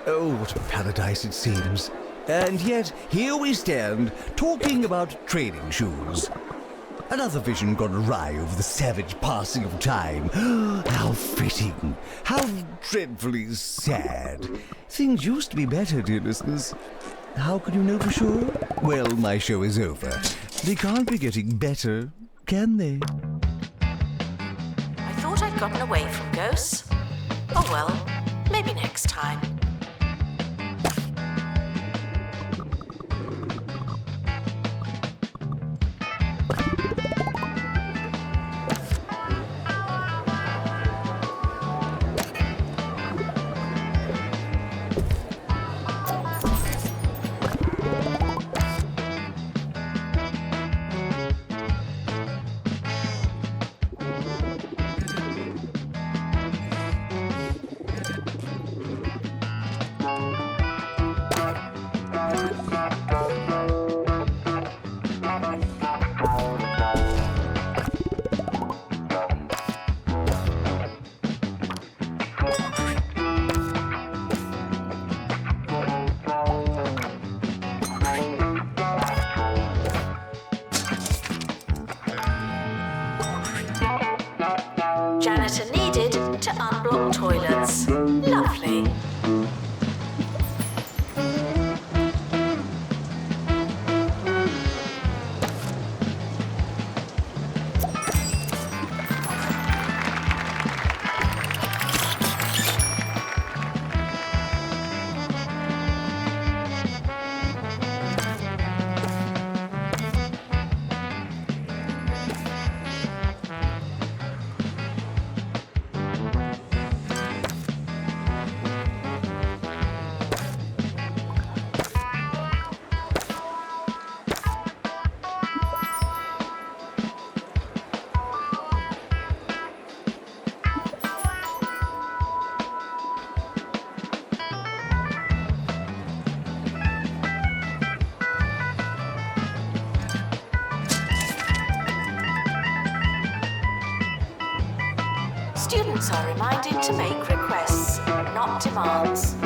Oh, what a paradise it seems. And yet, here we stand, talking about training shoes. Another vision gone awry over the savage passing of time. How fitting. How dreadfully sad. Things used to be better, dear listeners. How can you know for sure? Well, my show is over. They can't be getting better, can they? I thought I'd gotten away from ghosts. Oh well, maybe next time. Janitor needed to unblock toilets. Lovely. Students are reminded to make requests, not demands.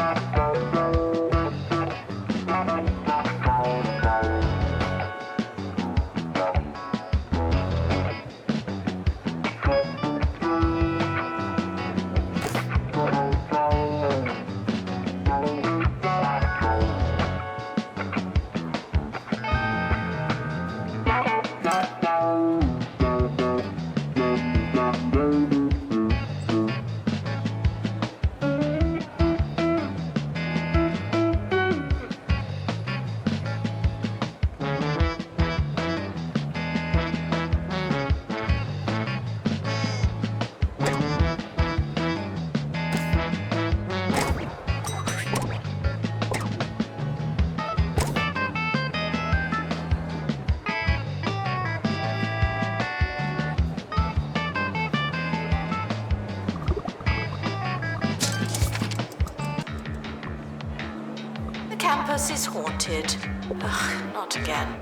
The campus is haunted. Ugh, not again.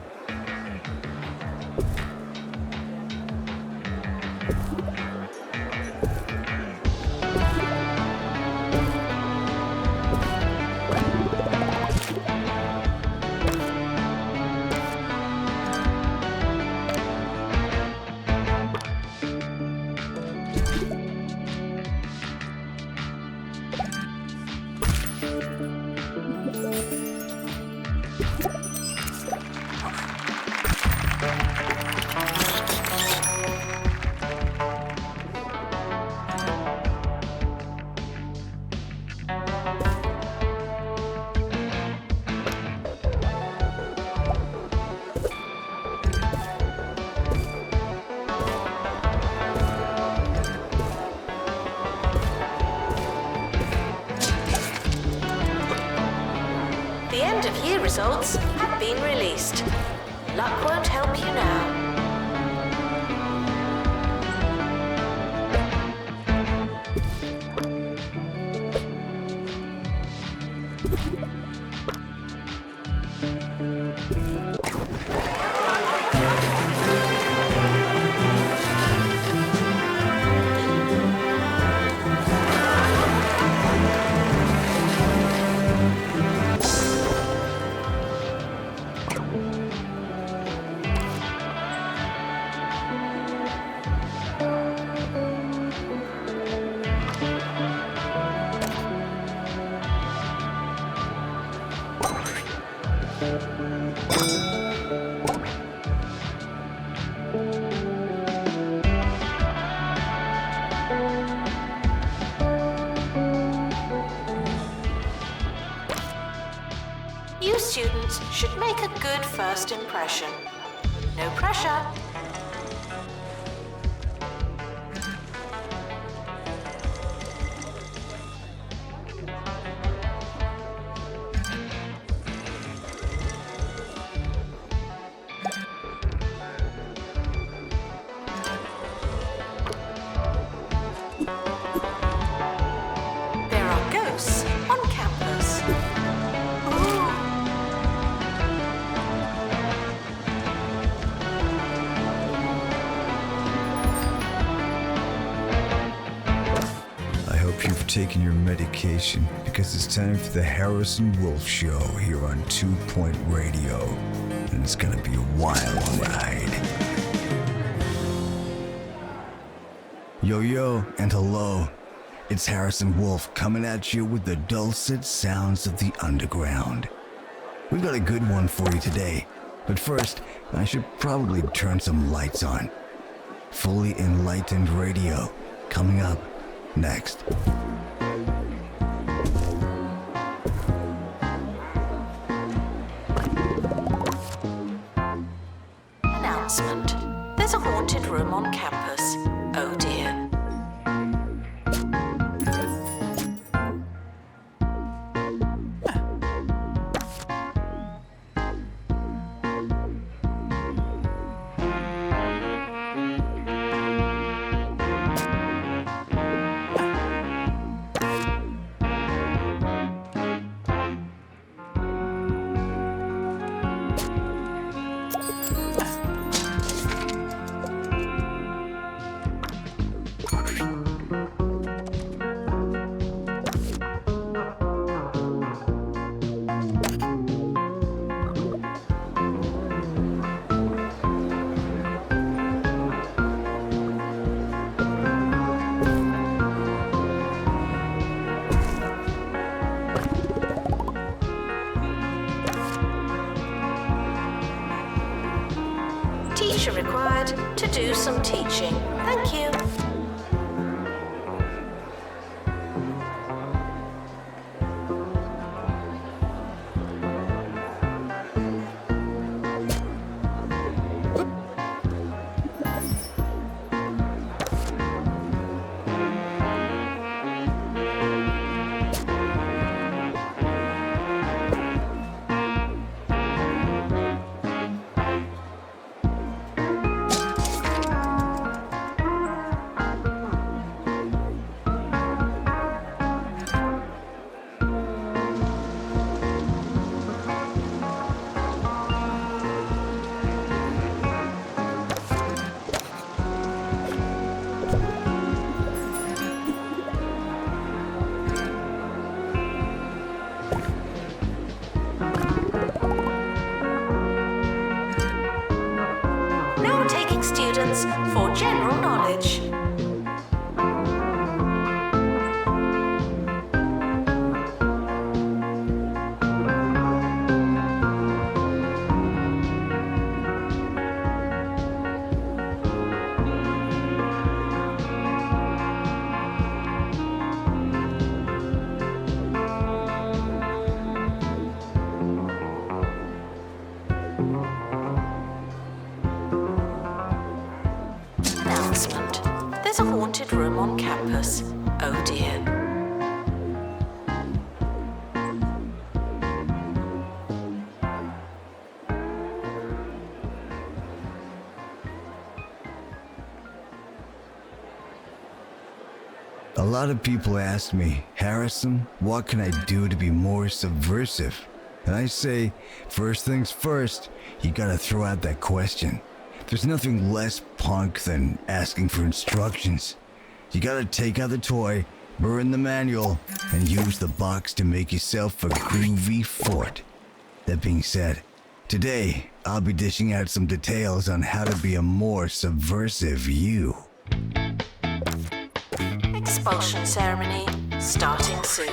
Luck won't help you now. You students should make a good first impression. No pressure. There are ghosts on campus. Ooh. I hope you've taken your medication because it's time for the Harrison Wolf Show here on 2 Point Radio. And it's gonna be a wild ride. Yo, and hello. It's Harrison Wolf coming at you with the dulcet sounds of the underground. We've got a good one for you today. But first, I should probably turn some lights on. Fully Enlightened Radio coming up next. Announcement. There's a haunted room on campus. Oh dear. Teacher required to do some teaching. Thank you. Now taking students for general knowledge. Announcement. There's a haunted room on campus. Oh dear. A lot of people ask me, Harrison, what can I do to be more subversive? And I say, first things first, you gotta throw out that question. There's nothing less punk than asking for instructions. You gotta take out the toy, burn the manual, and use the box to make yourself a groovy fort. That being said, today I'll be dishing out some details on how to be a more subversive you. Expulsion ceremony starting soon.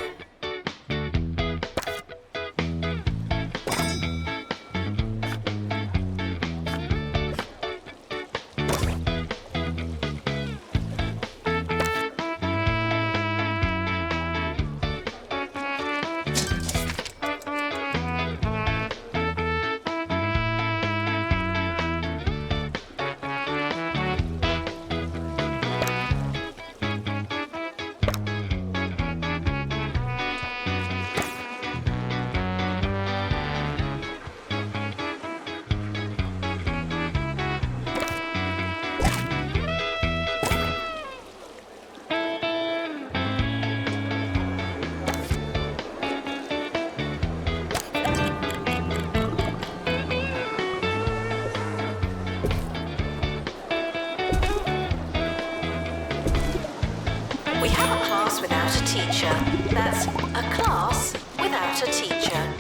We have a class without a teacher. That's a class without a teacher.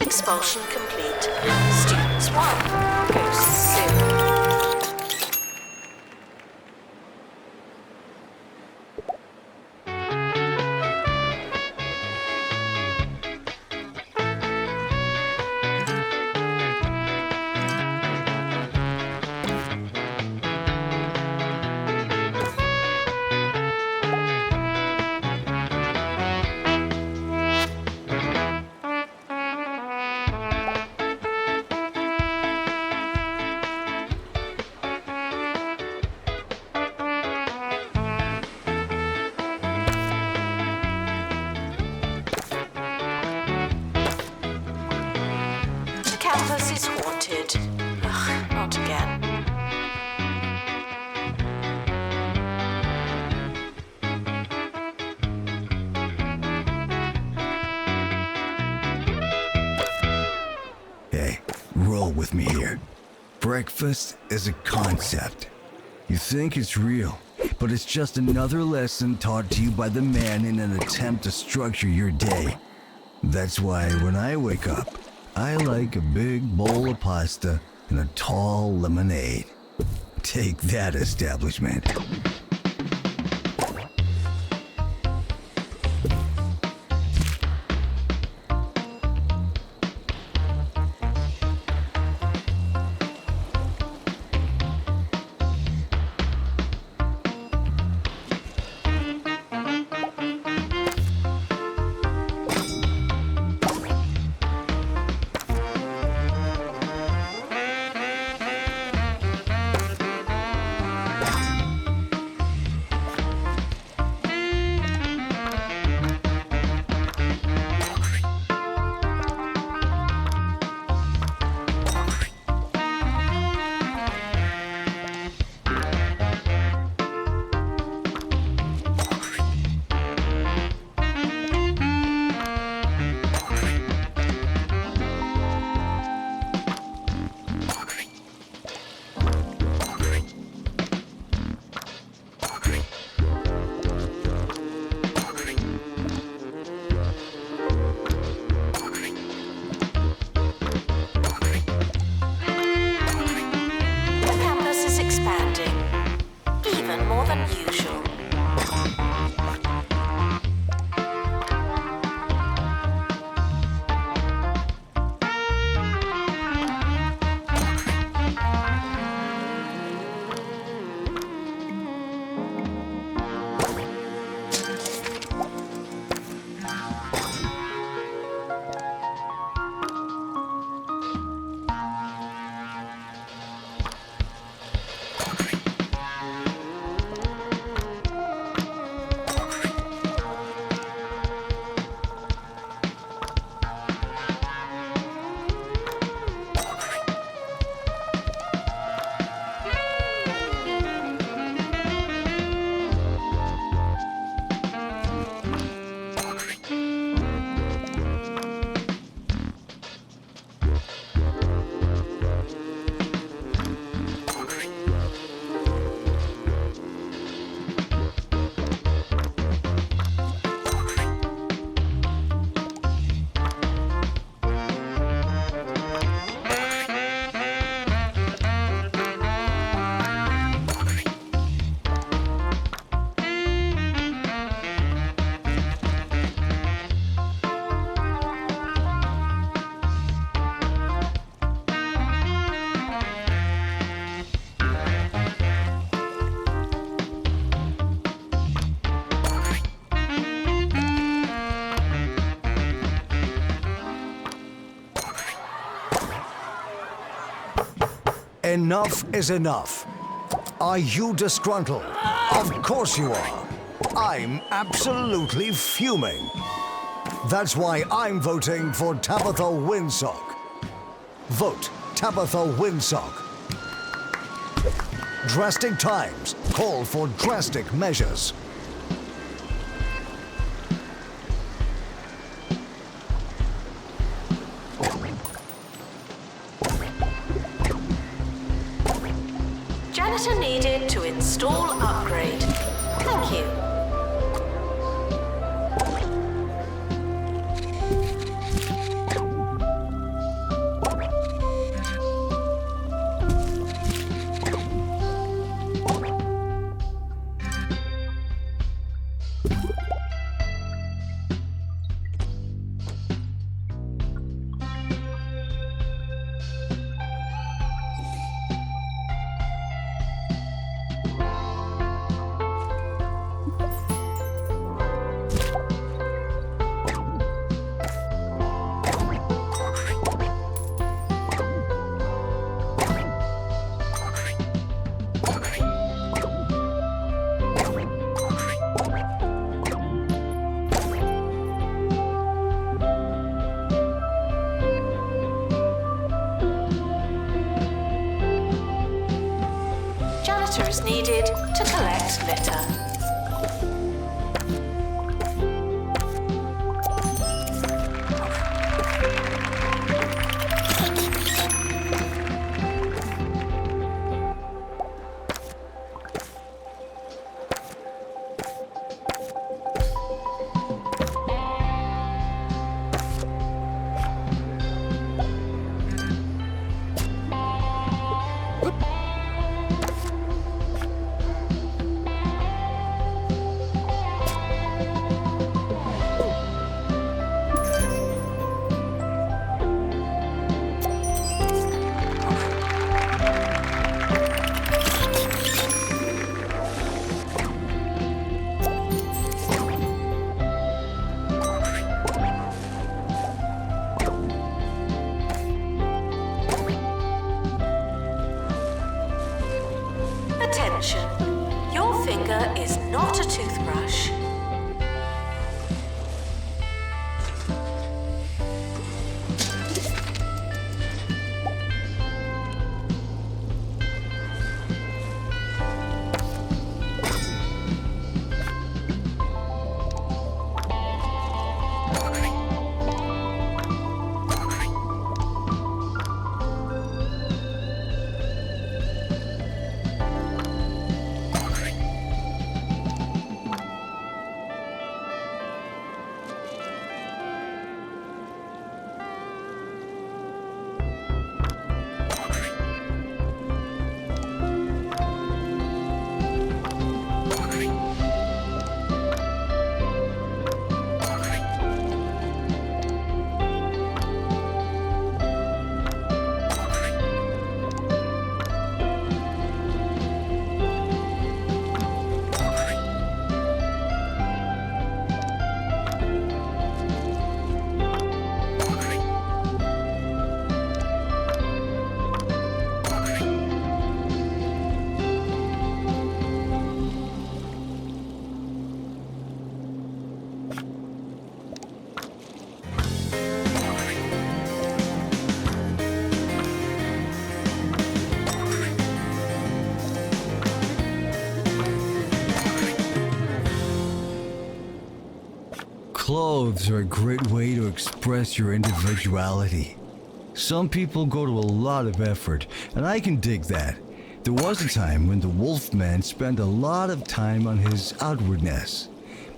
Expulsion complete. Students 1, ghosts soon. Campus is haunted. Ugh, not again. Hey, roll with me here. Breakfast is a concept. You think it's real, but it's just another lesson taught to you by the man in an attempt to structure your day. That's why when I wake up, I like a big bowl of pasta and a tall lemonade. Take that, establishment. Enough is enough. Are you disgruntled? Of course you are. I'm absolutely fuming. That's why I'm voting for Tabitha Windsock. Vote Tabitha Windsock. Drastic times call for drastic measures. Janitor needed to install upgrade. Thank you. Is needed to collect litter. Attention, your finger is not a toothbrush. Clothes are a great way to express your individuality. Some people go to a lot of effort, and I can dig that. There was a time when the Wolfman spent a lot of time on his outwardness.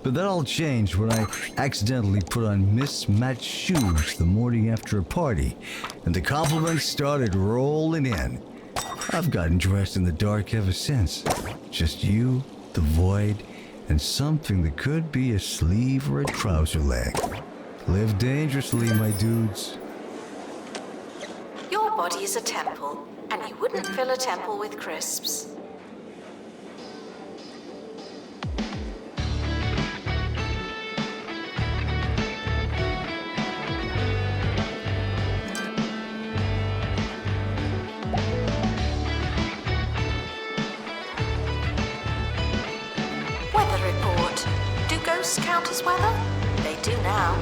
But that all changed when I accidentally put on mismatched shoes the morning after a party, and the compliments started rolling in. I've gotten dressed in the dark ever since. Just you, the void, and something that could be a sleeve or a trouser leg. Live dangerously, my dudes. Your body is a temple, and you wouldn't fill a temple with crisps. ghosts count as weather? They do now.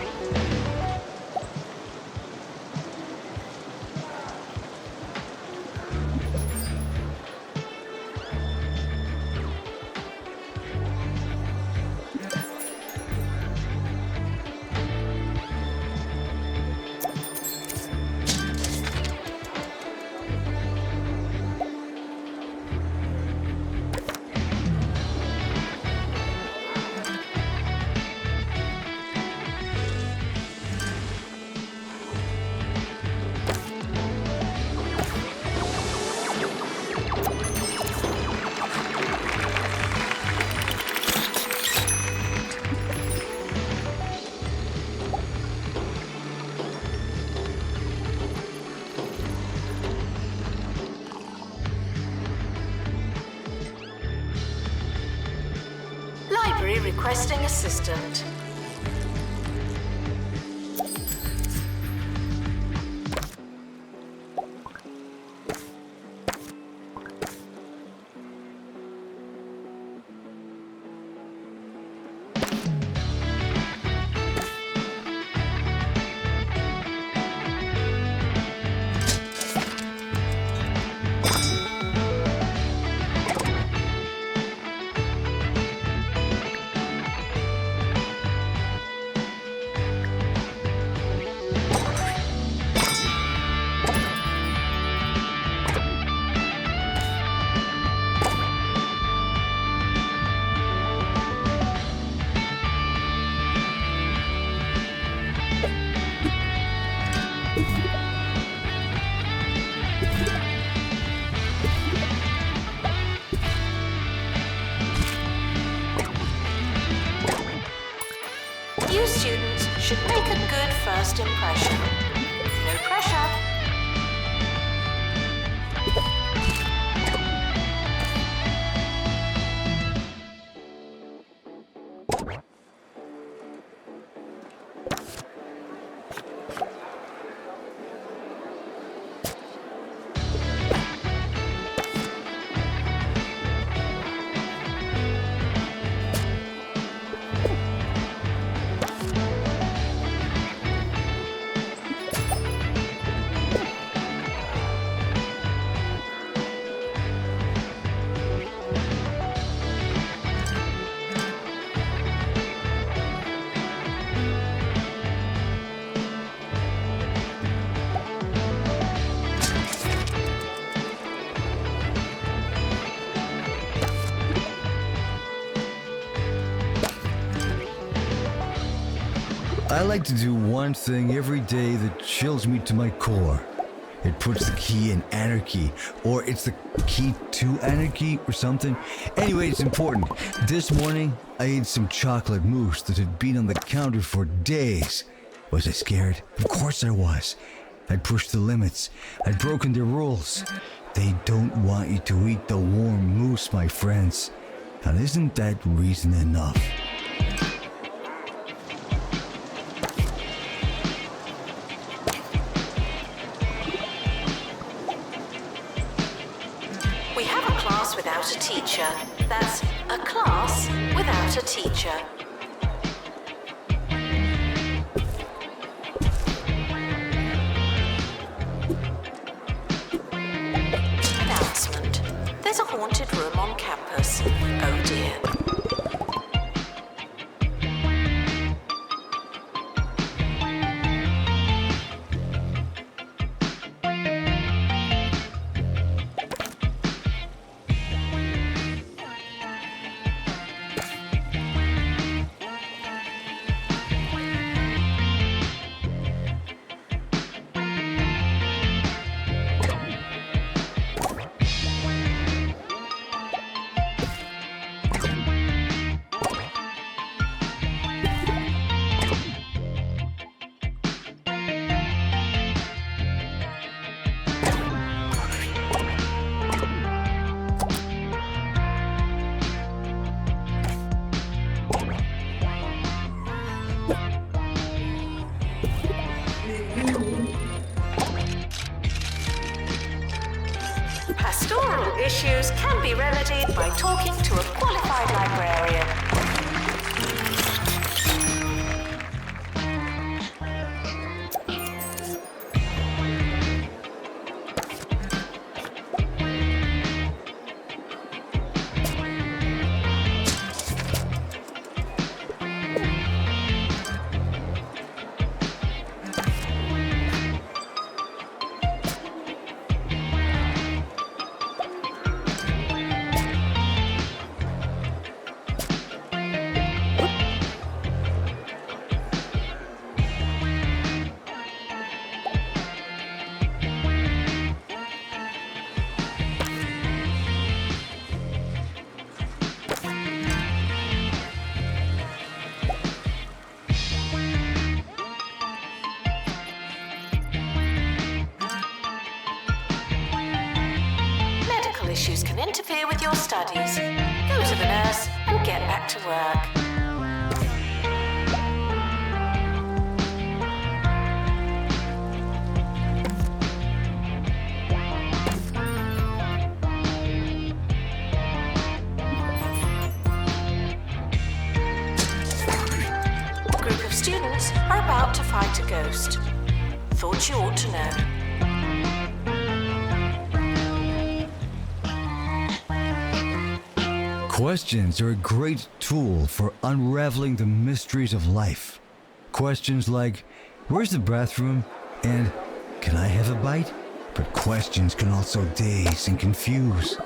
Library requesting assistant. You students should make a good first impression. No pressure. I like to do one thing every day that chills me to my core. It puts the key in anarchy, or it's the key to anarchy, or something. Anyway, it's important. This morning, I ate some chocolate mousse that had been on the counter for days. Was I scared? Of course I was. I'd pushed the limits. I'd broken the rules. They don't want you to eat the warm mousse, my friends. And isn't that reason enough? We have a class without a teacher. That's a class without a teacher. Announcement. There's a haunted room on campus. Oh dear. Pastoral issues can be remedied by talking to a qualified librarian. your studies. Go to the nurse and get back to work. A group of students are about to fight a ghost. Thought you ought to know. Questions are a great tool for unraveling the mysteries of life. Questions like, where's the bathroom? And can I have a bite? But questions can also daze and confuse.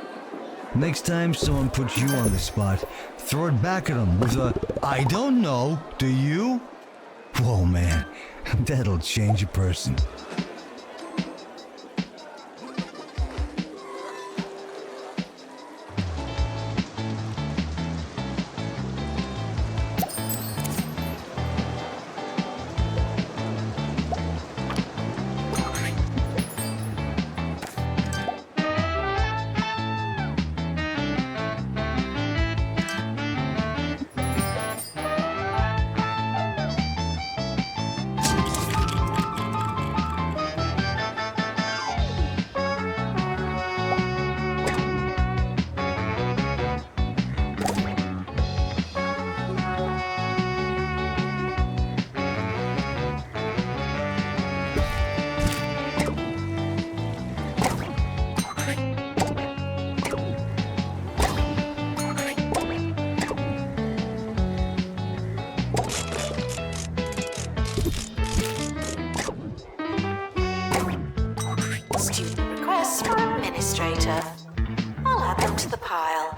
Next time someone puts you on the spot, throw it back at them with a, I don't know, do you? Whoa, man, that'll change a person. Student requests for administrator. I'll add them to the pile.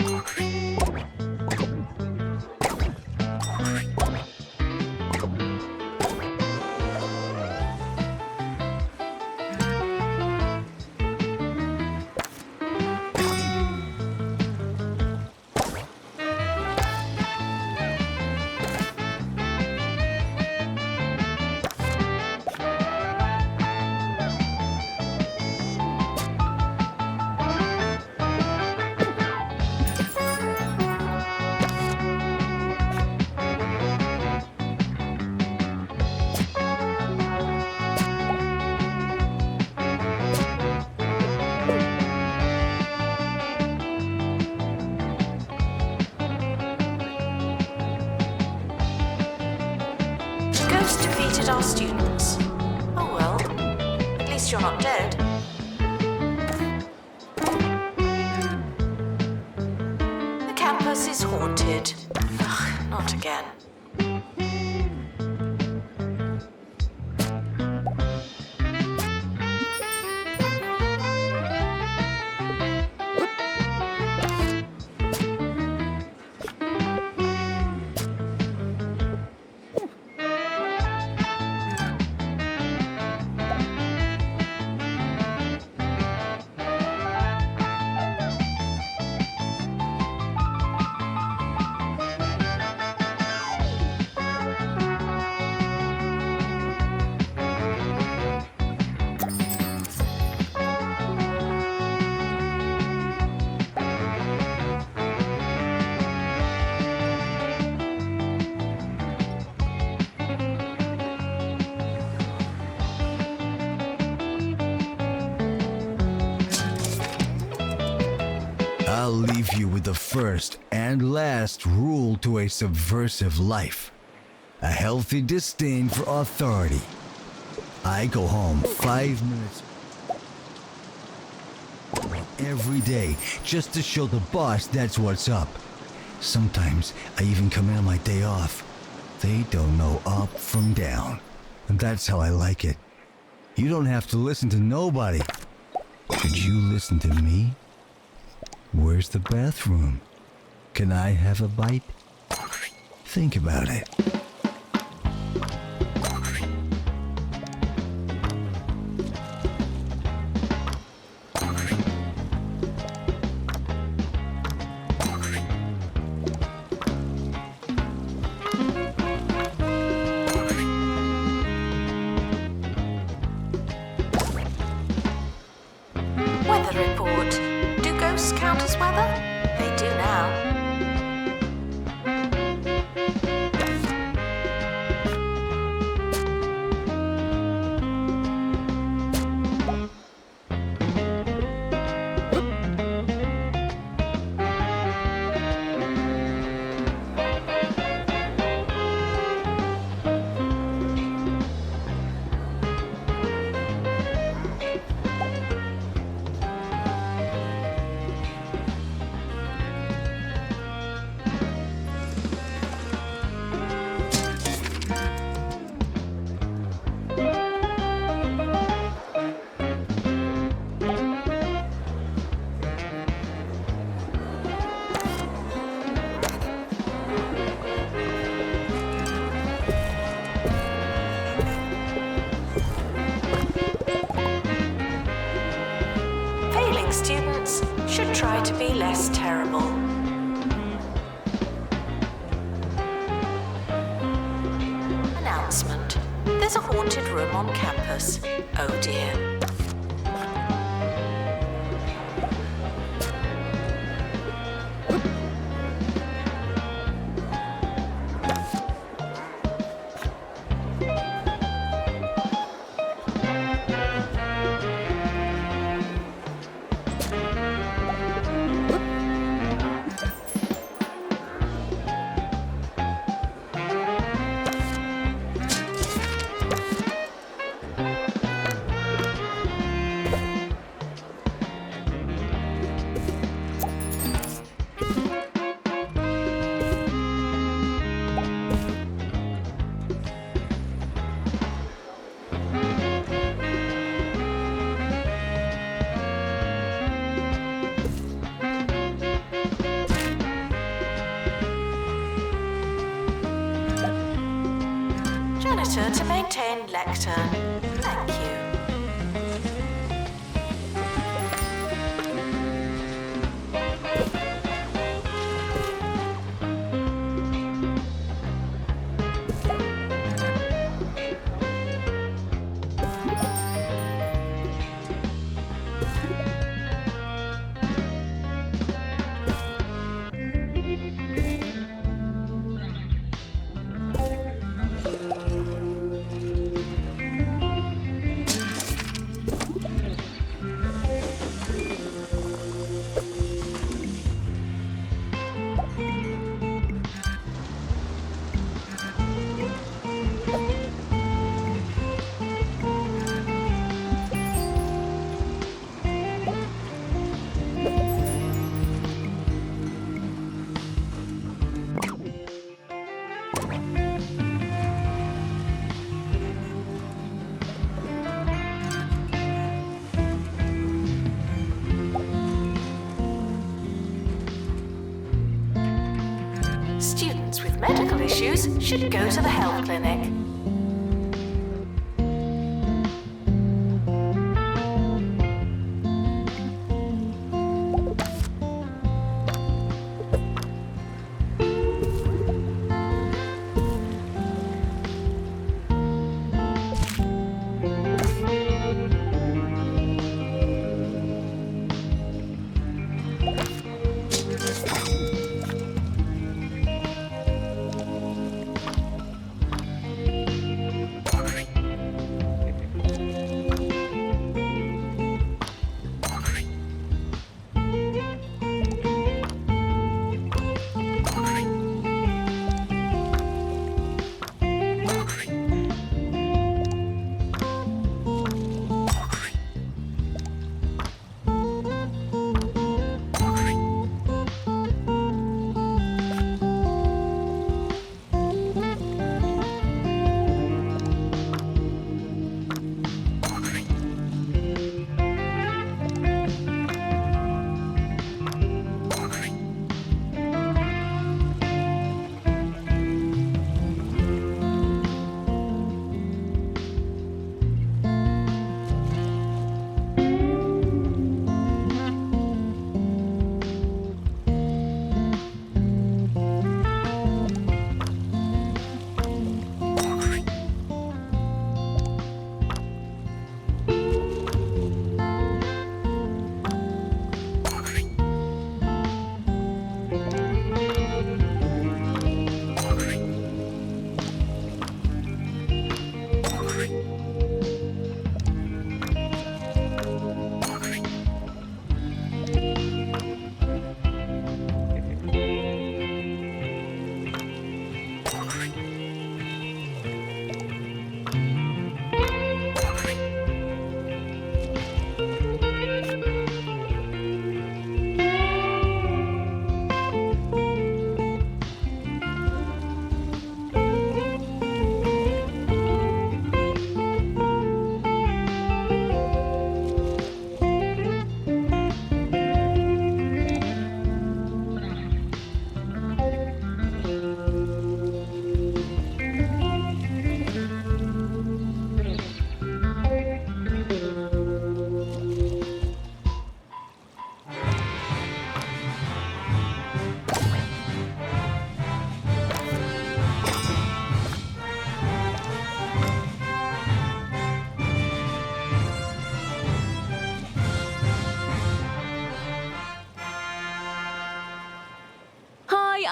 Ghost defeated our students. Oh well, at least you're not dead. The campus is haunted. Ugh, not again. I'll leave you with the first and last rule to a subversive life. A healthy disdain for authority. I go home 5 minutes every day just to show the boss that's what's up. Sometimes I even come in on my day off. They don't know up from down. And that's how I like it. You don't have to listen to nobody. Should you listen to me? Where's the bathroom? Can I have a bite? Think about it. Weather report. Do ghosts count as weather? They announcement. There's a haunted room on campus. Oh dear. Janitor to maintain lectern. Thank you. Students with medical issues should go to the health clinic.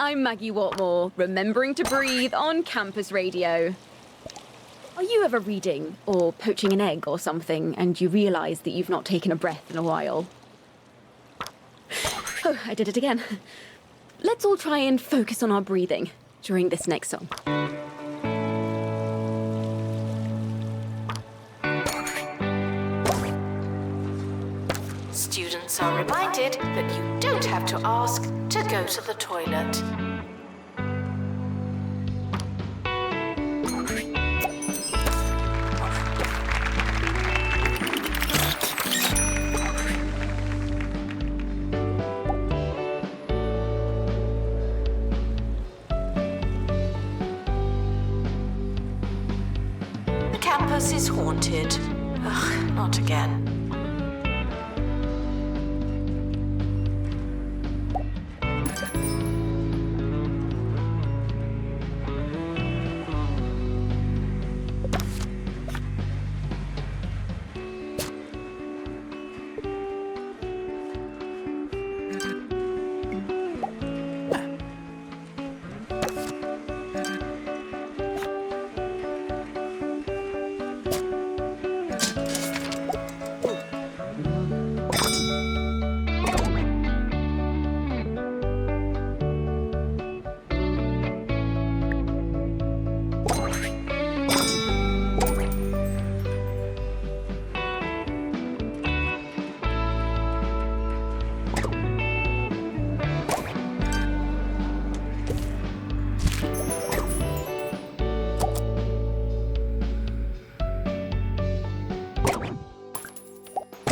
I'm Maggie Watmore, remembering to breathe on campus radio. Are you ever reading or poaching an egg or something and you realise that you've not taken a breath in a while? Oh, I did it again. Let's all try and focus on our breathing during this next song. Students are reminded that you don't have to ask to go to the toilet. The campus is haunted. Ugh, not again.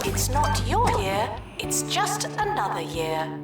It's not your year, it's just another year.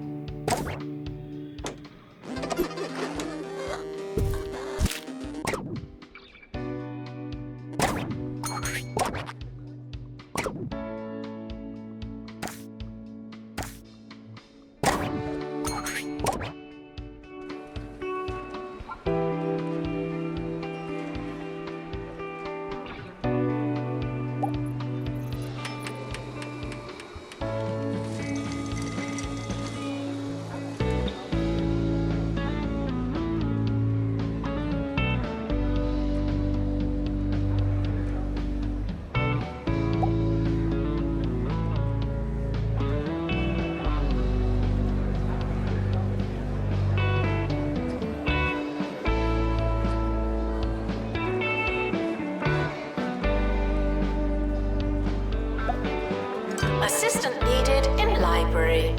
Assistant needed in library.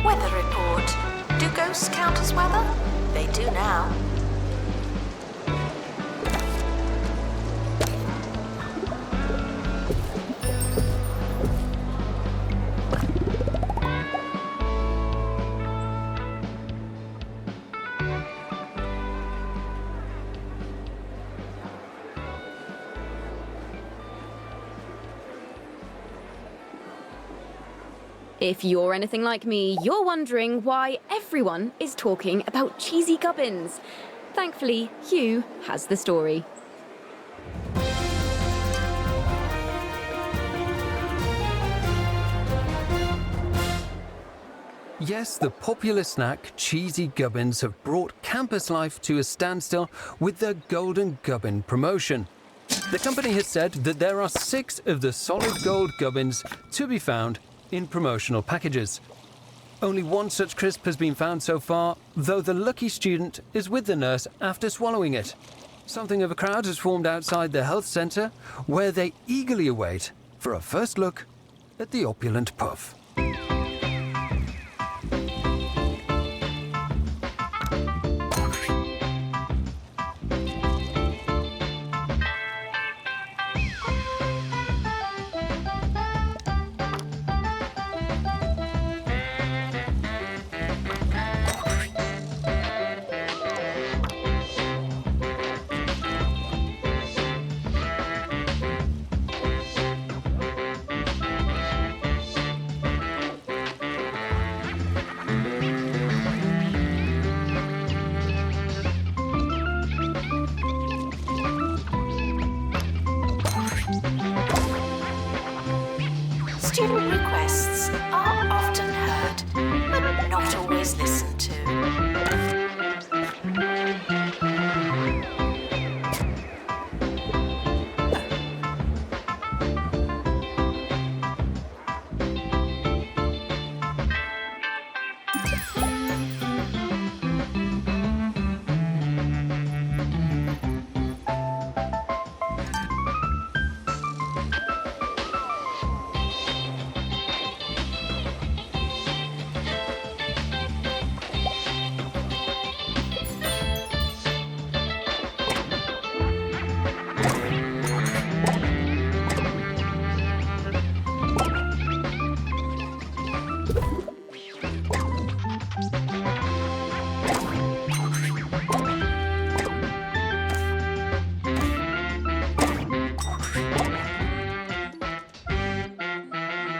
Weather report. Do ghosts count as weather? They do now. If you're anything like me, you're wondering why everyone is talking about cheesy gubbins. Thankfully, Hugh has the story. Yes, the popular snack cheesy gubbins have brought campus life to a standstill with their Golden Gubbin promotion. The company has said that there are 6 of the solid gold gubbins to be found in promotional packages. Only one such crisp has been found so far, though the lucky student is with the nurse after swallowing it. Something of a crowd has formed outside the health centre, where they eagerly await for a first look at the opulent puff. Student requests are often heard, but not always listened to.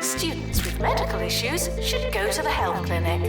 Students with medical issues should go to the health clinic.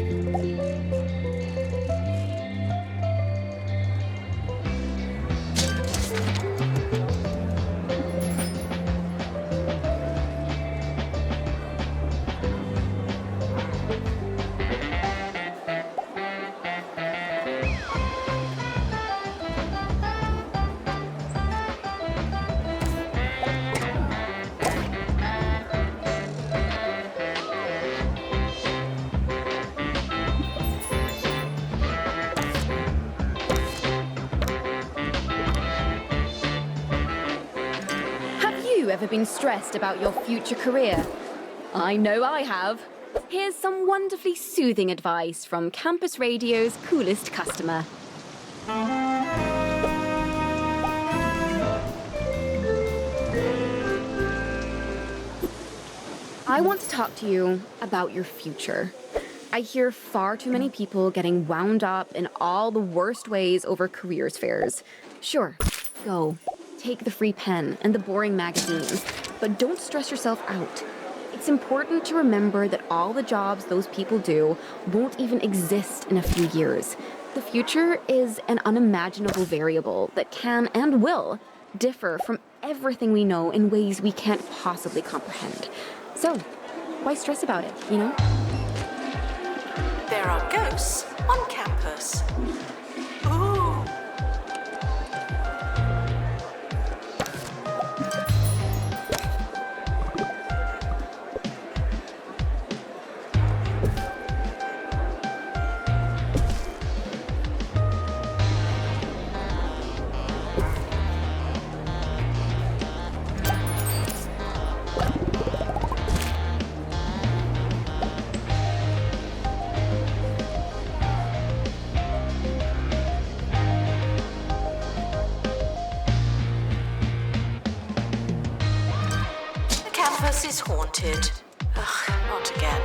Have you ever been stressed about your future career? I know I have. Here's some wonderfully soothing advice from Campus Radio's coolest customer. I want to talk to you about your future. I hear far too many people getting wound up in all the worst ways over careers fairs. Sure, go. Take the free pen and the boring magazines, but don't stress yourself out. It's important to remember that all the jobs those people do won't even exist in a few years. The future is an unimaginable variable that can and will differ from everything we know in ways we can't possibly comprehend. So, why stress about it, you know? There are ghosts on campus. Ooh. The campus is haunted. Ugh, not again.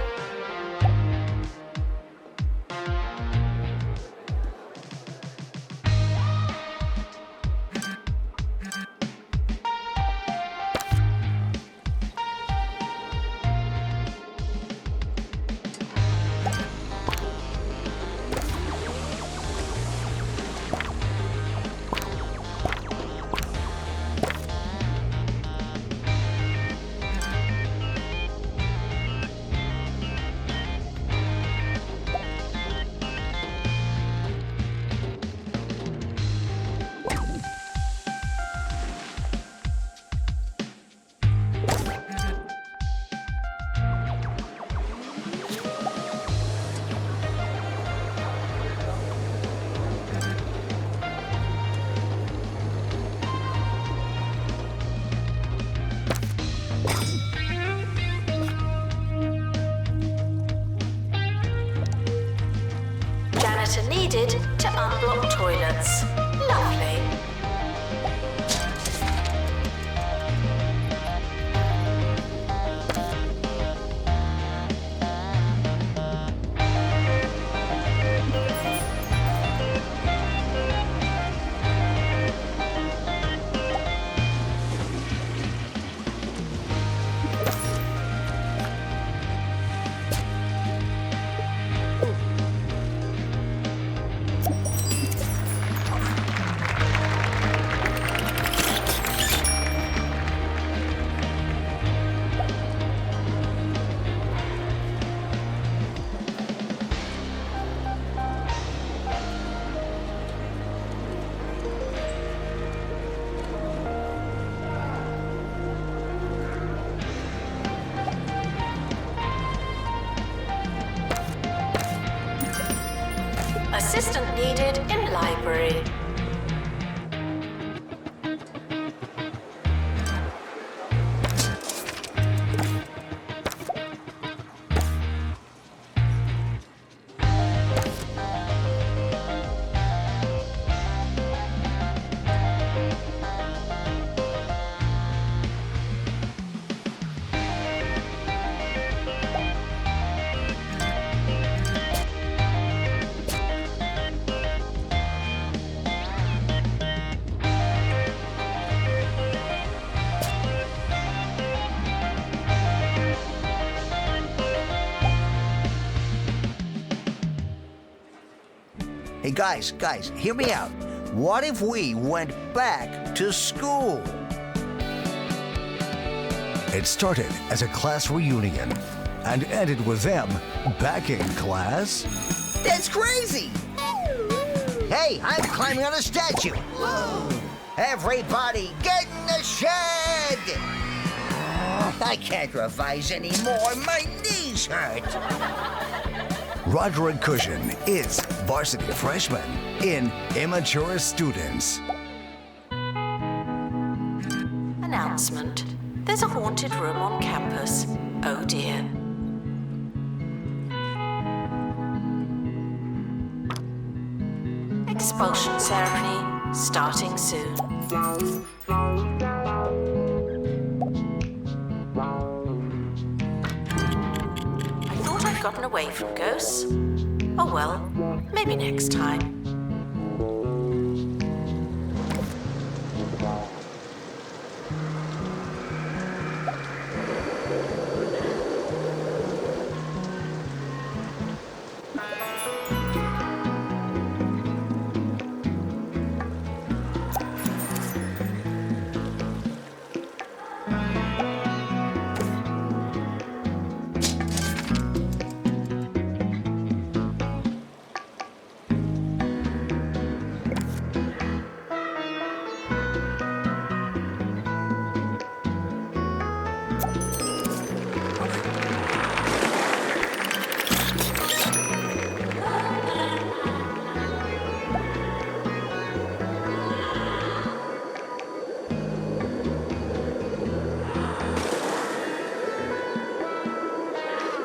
Janitor needed to unblock toilets. Lovely. Assistant needed in library. Hey guys, hear me out. What if we went back to school? It started as a class reunion and ended with them back in class. That's crazy! Hey, I'm climbing on a statue. Everybody get in the shed! I can't revise anymore. My knees hurt. Roderick Cushion is varsity freshman in Immature Students. Announcement. There's a haunted room on campus. Oh dear. Expulsion ceremony starting soon. I thought I'd gotten away from ghosts. Oh well, maybe next time.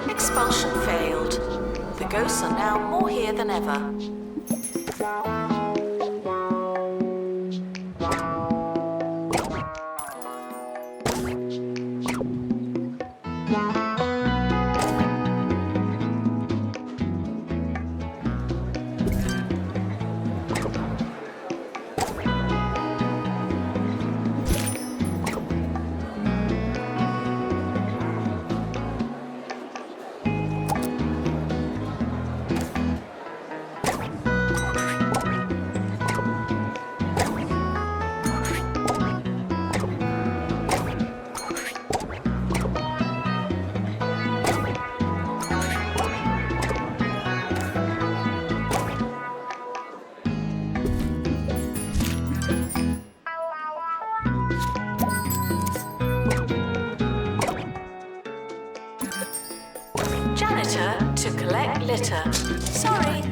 Expulsion failed. The ghosts are now more here than ever. Janitor to collect litter. Sorry.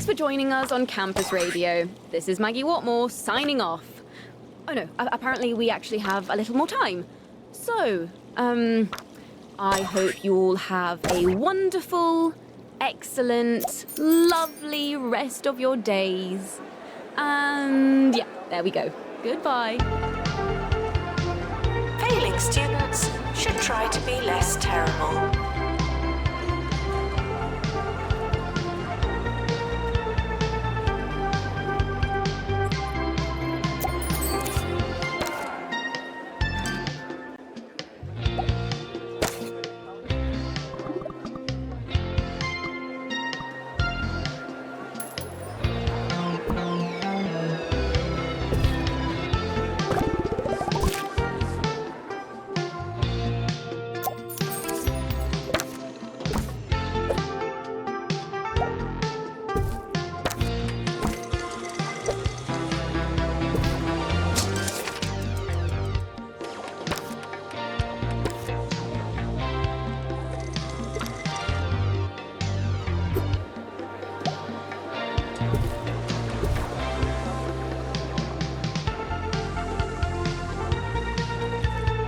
for joining us on Campus Radio. This is Maggie Watmore signing off. Oh no, apparently we actually have a little more time. So, I hope you all have a wonderful, excellent, lovely rest of your days. And yeah, there we go. Goodbye. Failing students should try to be less terrible.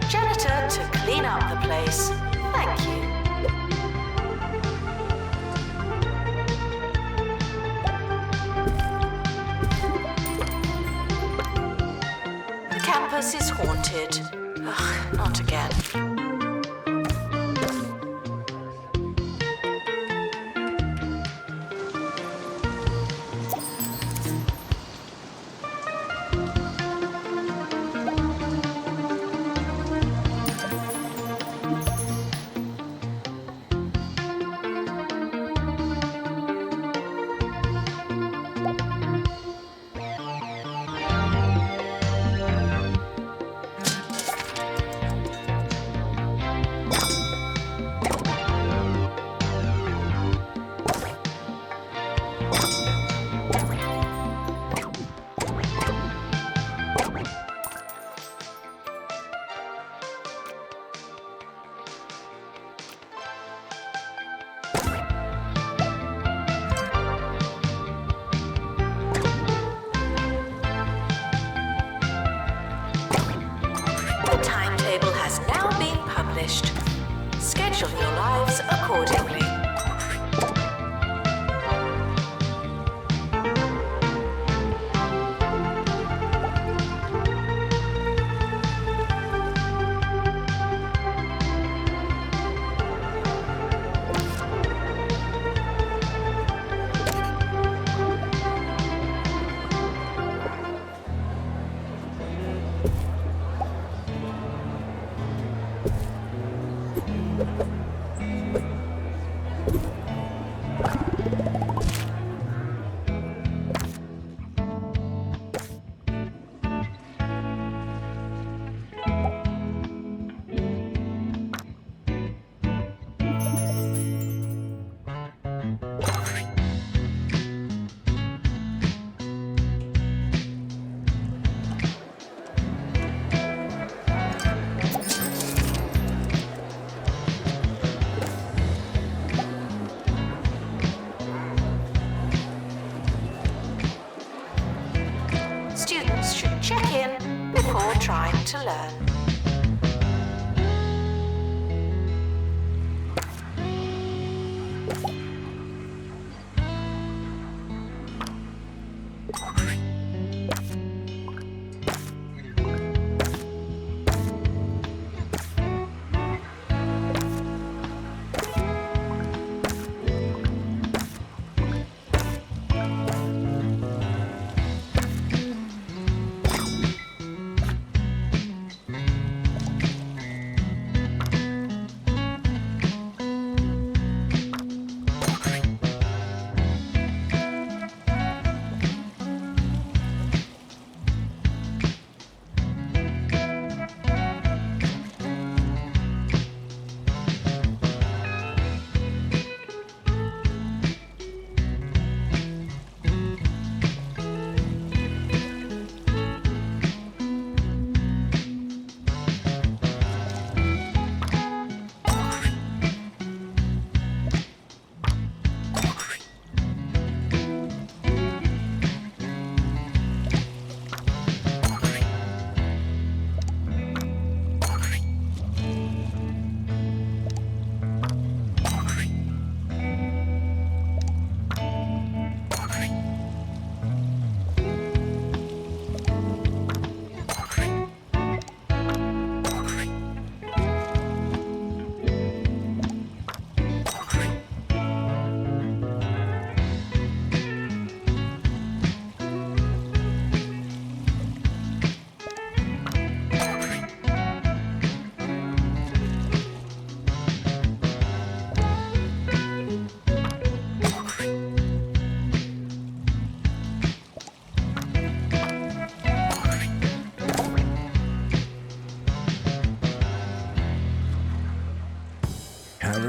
Janitor to clean up the place. Thank you. The campus is haunted. Ugh, not again. Schedule your lives accordingly. Students should check in before trying to learn.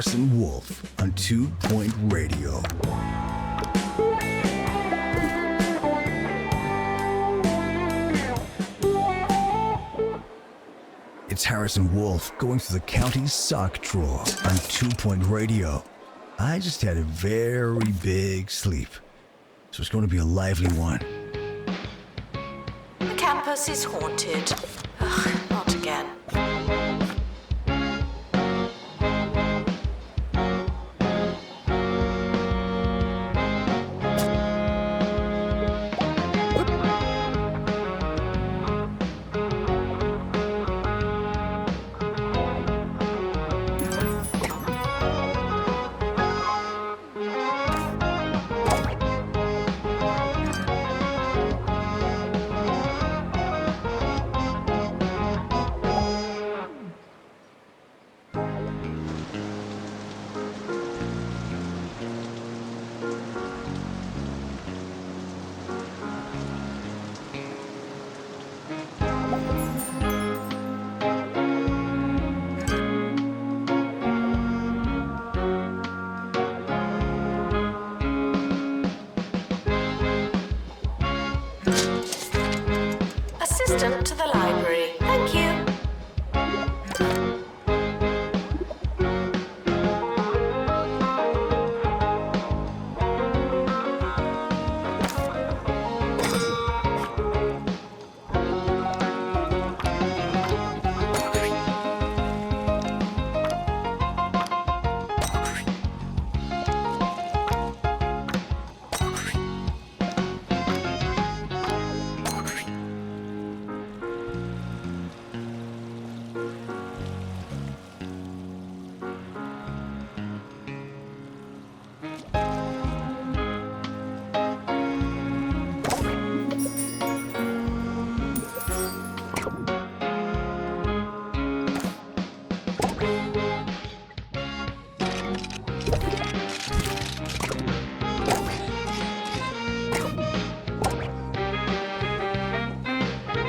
Harrison Wolf on 2 Point Radio. It's Harrison Wolf going through the county sock drawer on 2 Point Radio. I just had a very big sleep, so it's going to be a lively one. The campus is haunted. Ugh, not again. Assistant to the library. Thank you.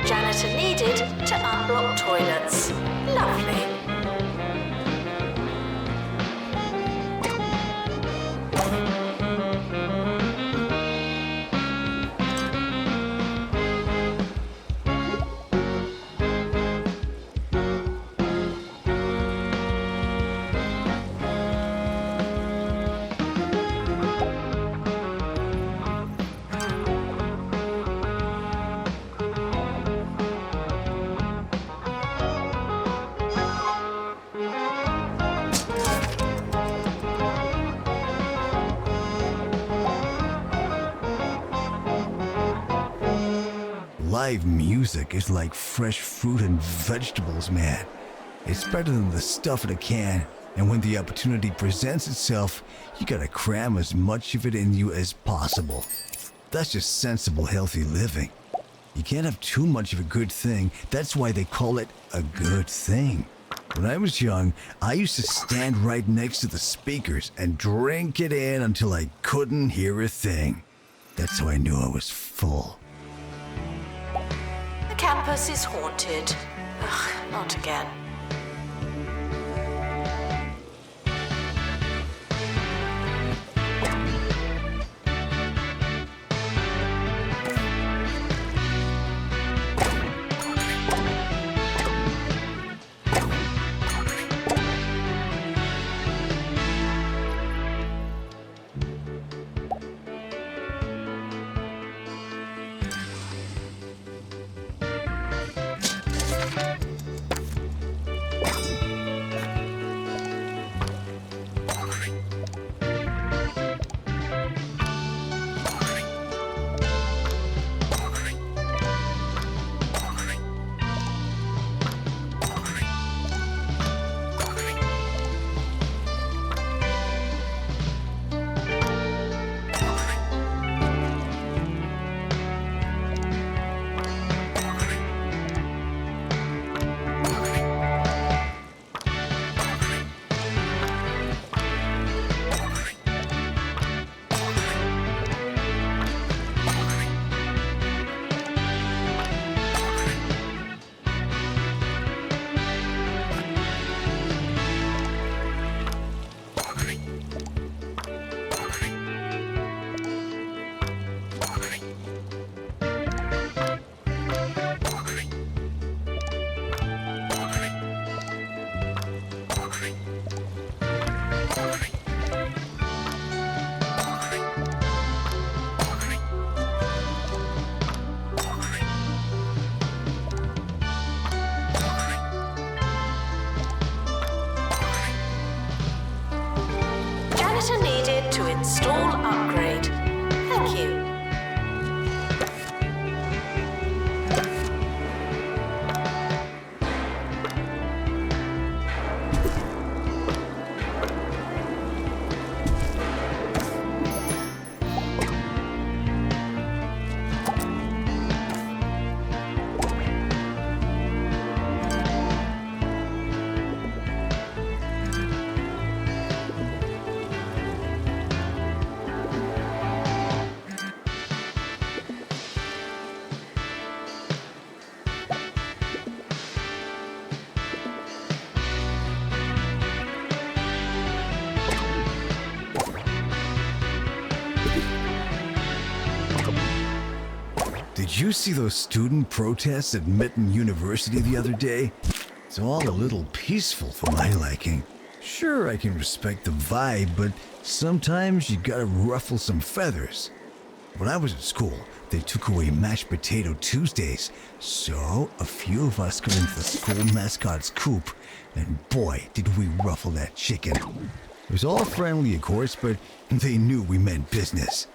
Janitor needed to unblock toilets. Lovely. Live music is like fresh fruit and vegetables, man. It's better than the stuff in a can, and when the opportunity presents itself, you gotta cram as much of it in you as possible. That's just sensible, healthy living. You can't have too much of a good thing. That's why they call it a good thing. When I was young, I used to stand right next to the speakers and drink it in until I couldn't hear a thing. That's how I knew I was full. The campus is haunted. Ugh, not again. Did you see those student protests at Mitten University the other day? It's all a little peaceful for my liking. Sure, I can respect the vibe, but sometimes you gotta ruffle some feathers. When I was in school, they took away mashed potato Tuesdays, so a few of us got into the school mascot's coop, and boy, did we ruffle that chicken. It was all friendly, of course, but they knew we meant business.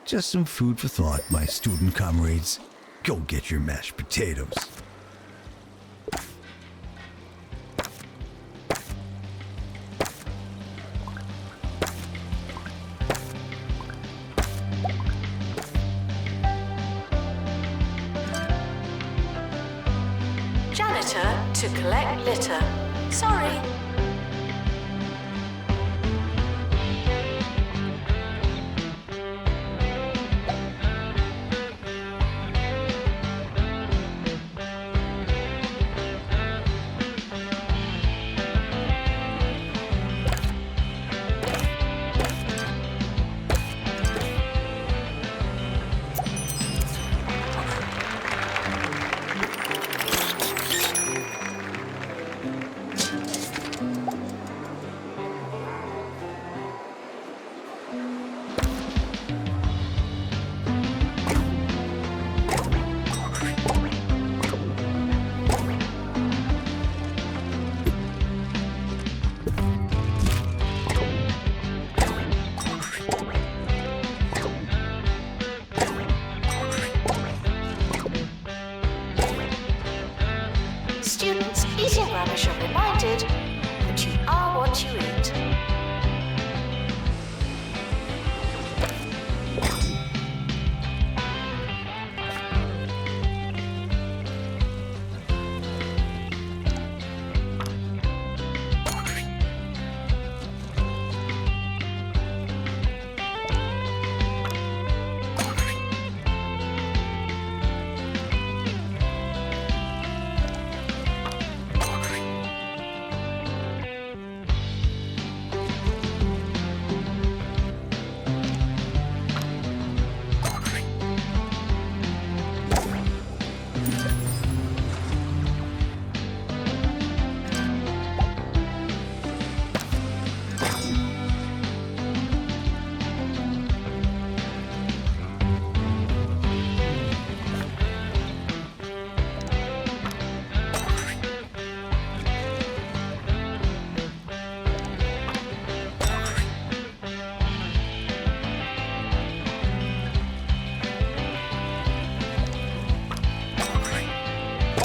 Just some food for thought, my student comrades. Go get your mashed potatoes. Janitor to collect litter. Sorry. Students eating rubbish are reminded that you are what you eat.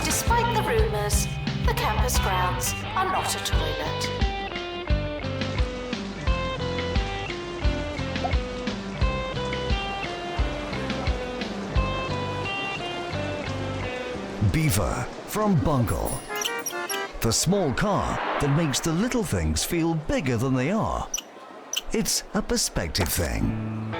Despite the rumours, the campus grounds are not a toilet. Beaver from Bungle. The small car that makes the little things feel bigger than they are. It's a perspective thing.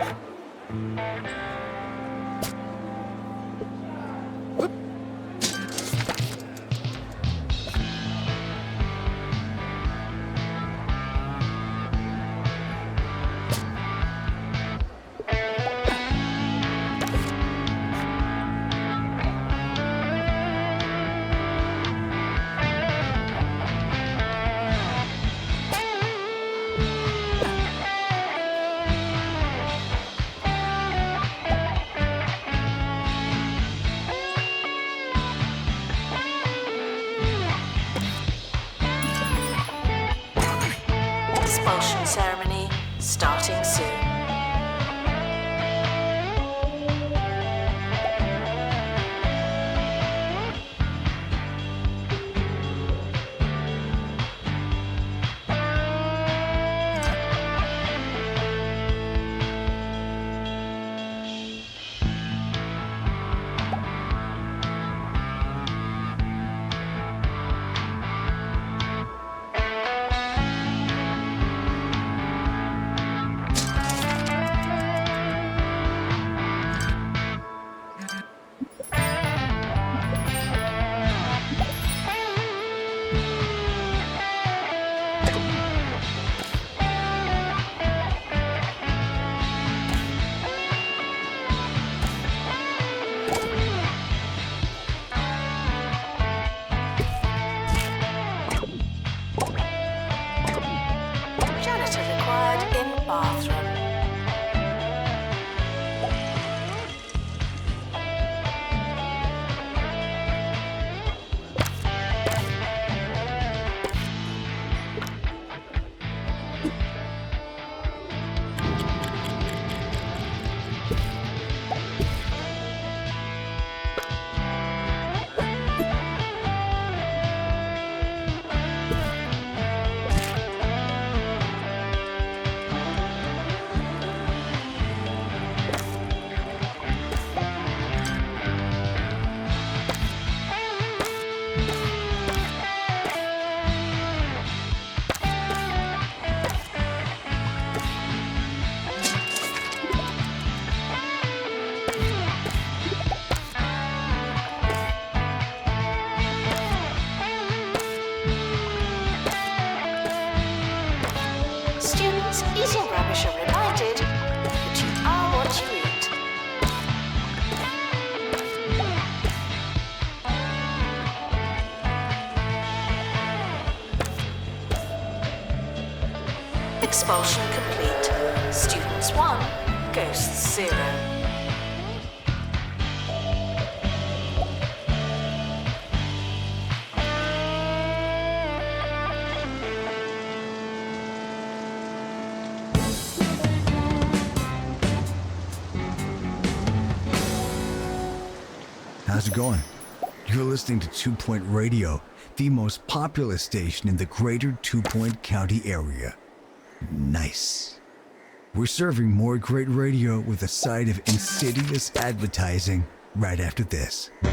Expulsion complete. Students 1, ghosts 0. How's it going? You're listening to 2 Point Radio, the most popular station in the greater 2 Point County area. Nice. We're serving more great radio with a side of insidious advertising right after this. The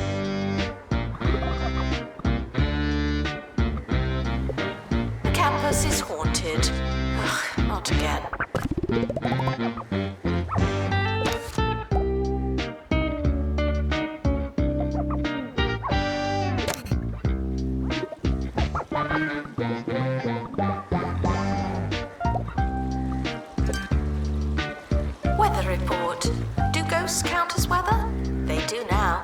campus is haunted. Ugh, not again. Weather report. Do ghosts count as weather? They do now.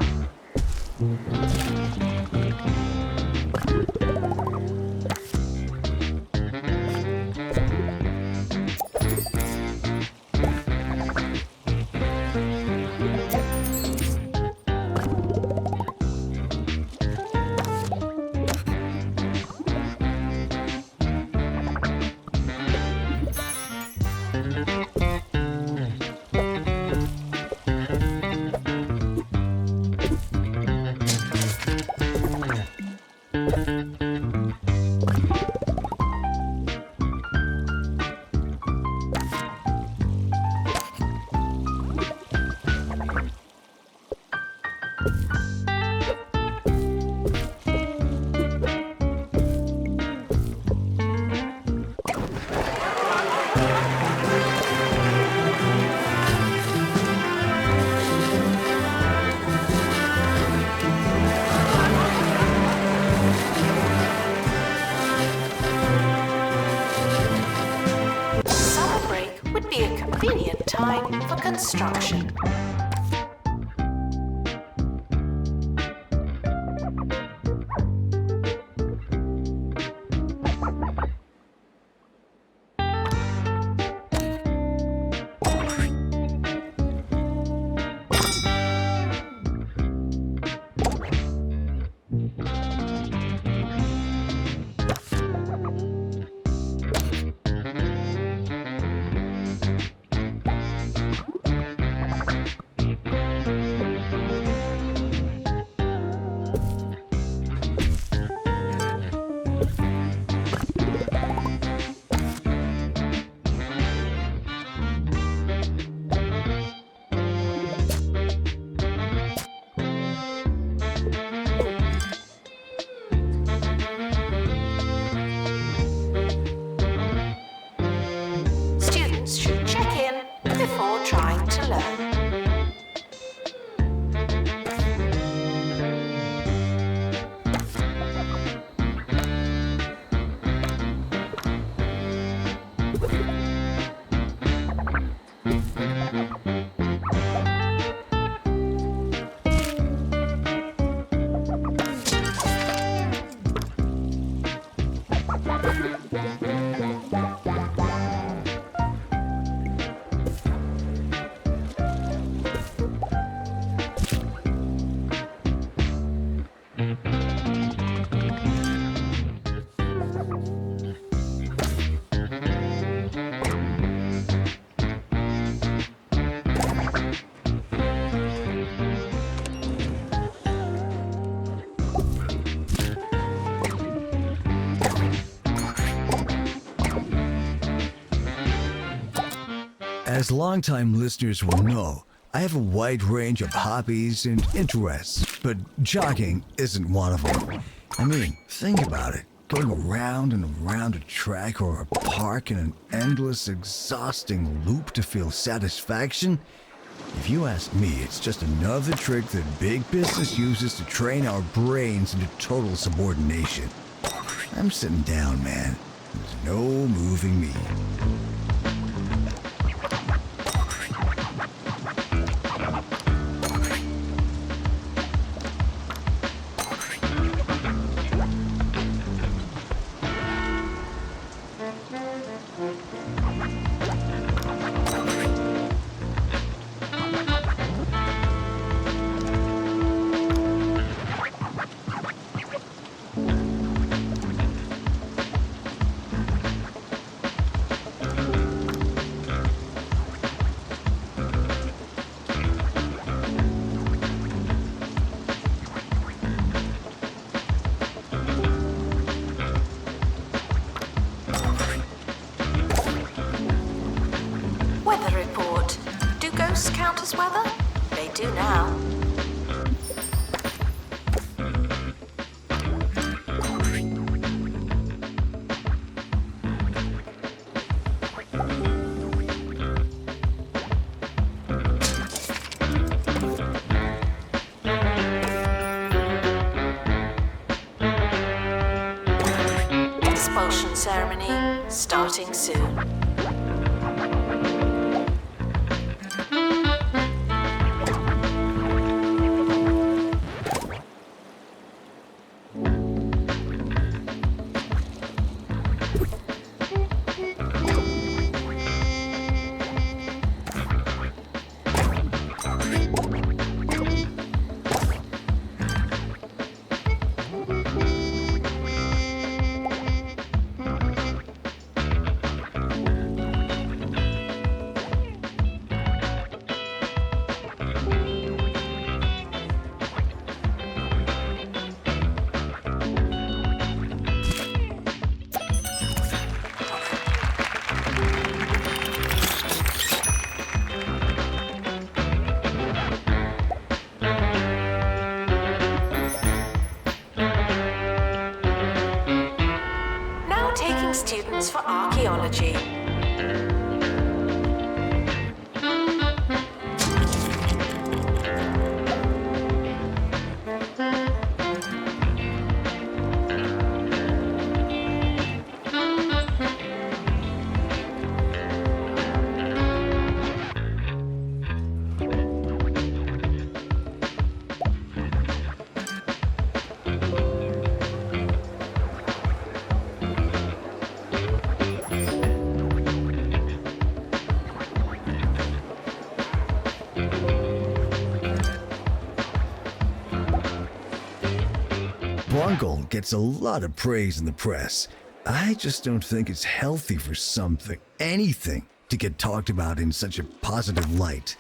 Convenient time for construction. As longtime listeners will know, I have a wide range of hobbies and interests, but jogging isn't one of them. I mean, think about it. Going around and around a track or a park in an endless, exhausting loop to feel satisfaction? If you ask me, it's just another trick that big business uses to train our brains into total subordination. I'm sitting down, man. There's no moving me. Expulsion ceremony starting soon. Students for archaeology. Bungle gets a lot of praise in the press. I just don't think it's healthy for anything, to get talked about in such a positive light.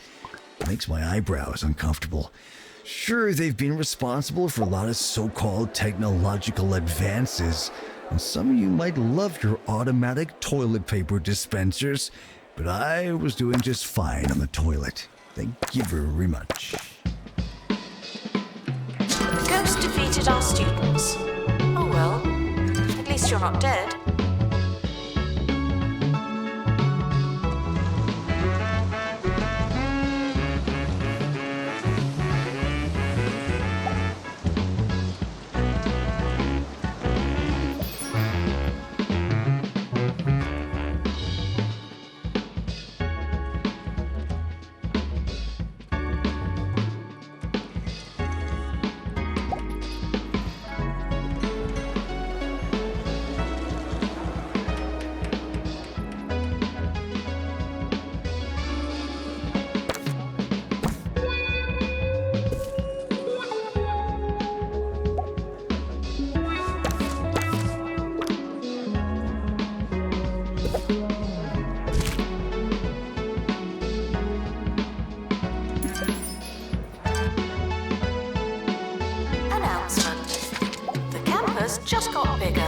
It makes my eyebrows uncomfortable. Sure, they've been responsible for a lot of so-called technological advances, and some of you might love your automatic toilet paper dispensers, but I was doing just fine on the toilet. Thank you very much. The ghost defeated our students. Oh well, at least you're not dead. Just got bigger,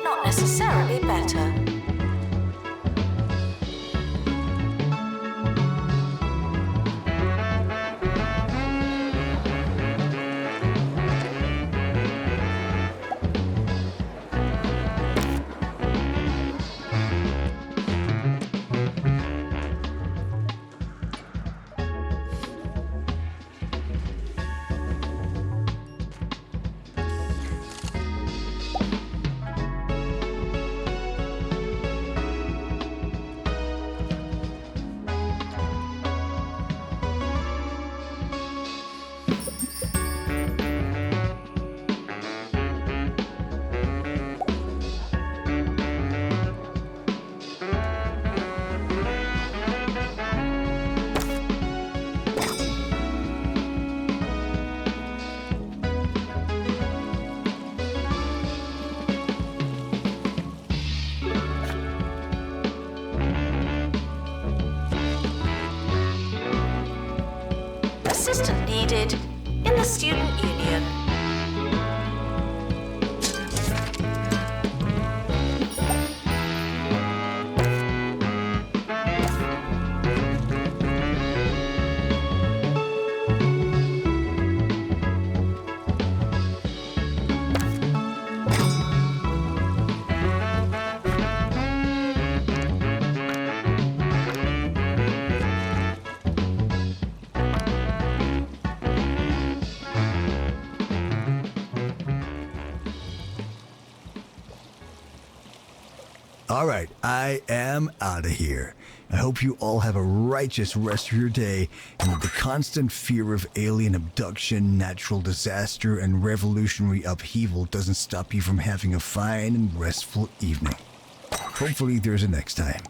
not necessarily better. Assistant needed in the student union. All right, I am out of here. I hope you all have a righteous rest of your day, and that the constant fear of alien abduction, natural disaster, and revolutionary upheaval doesn't stop you from having a fine and restful evening. Hopefully there's a next time.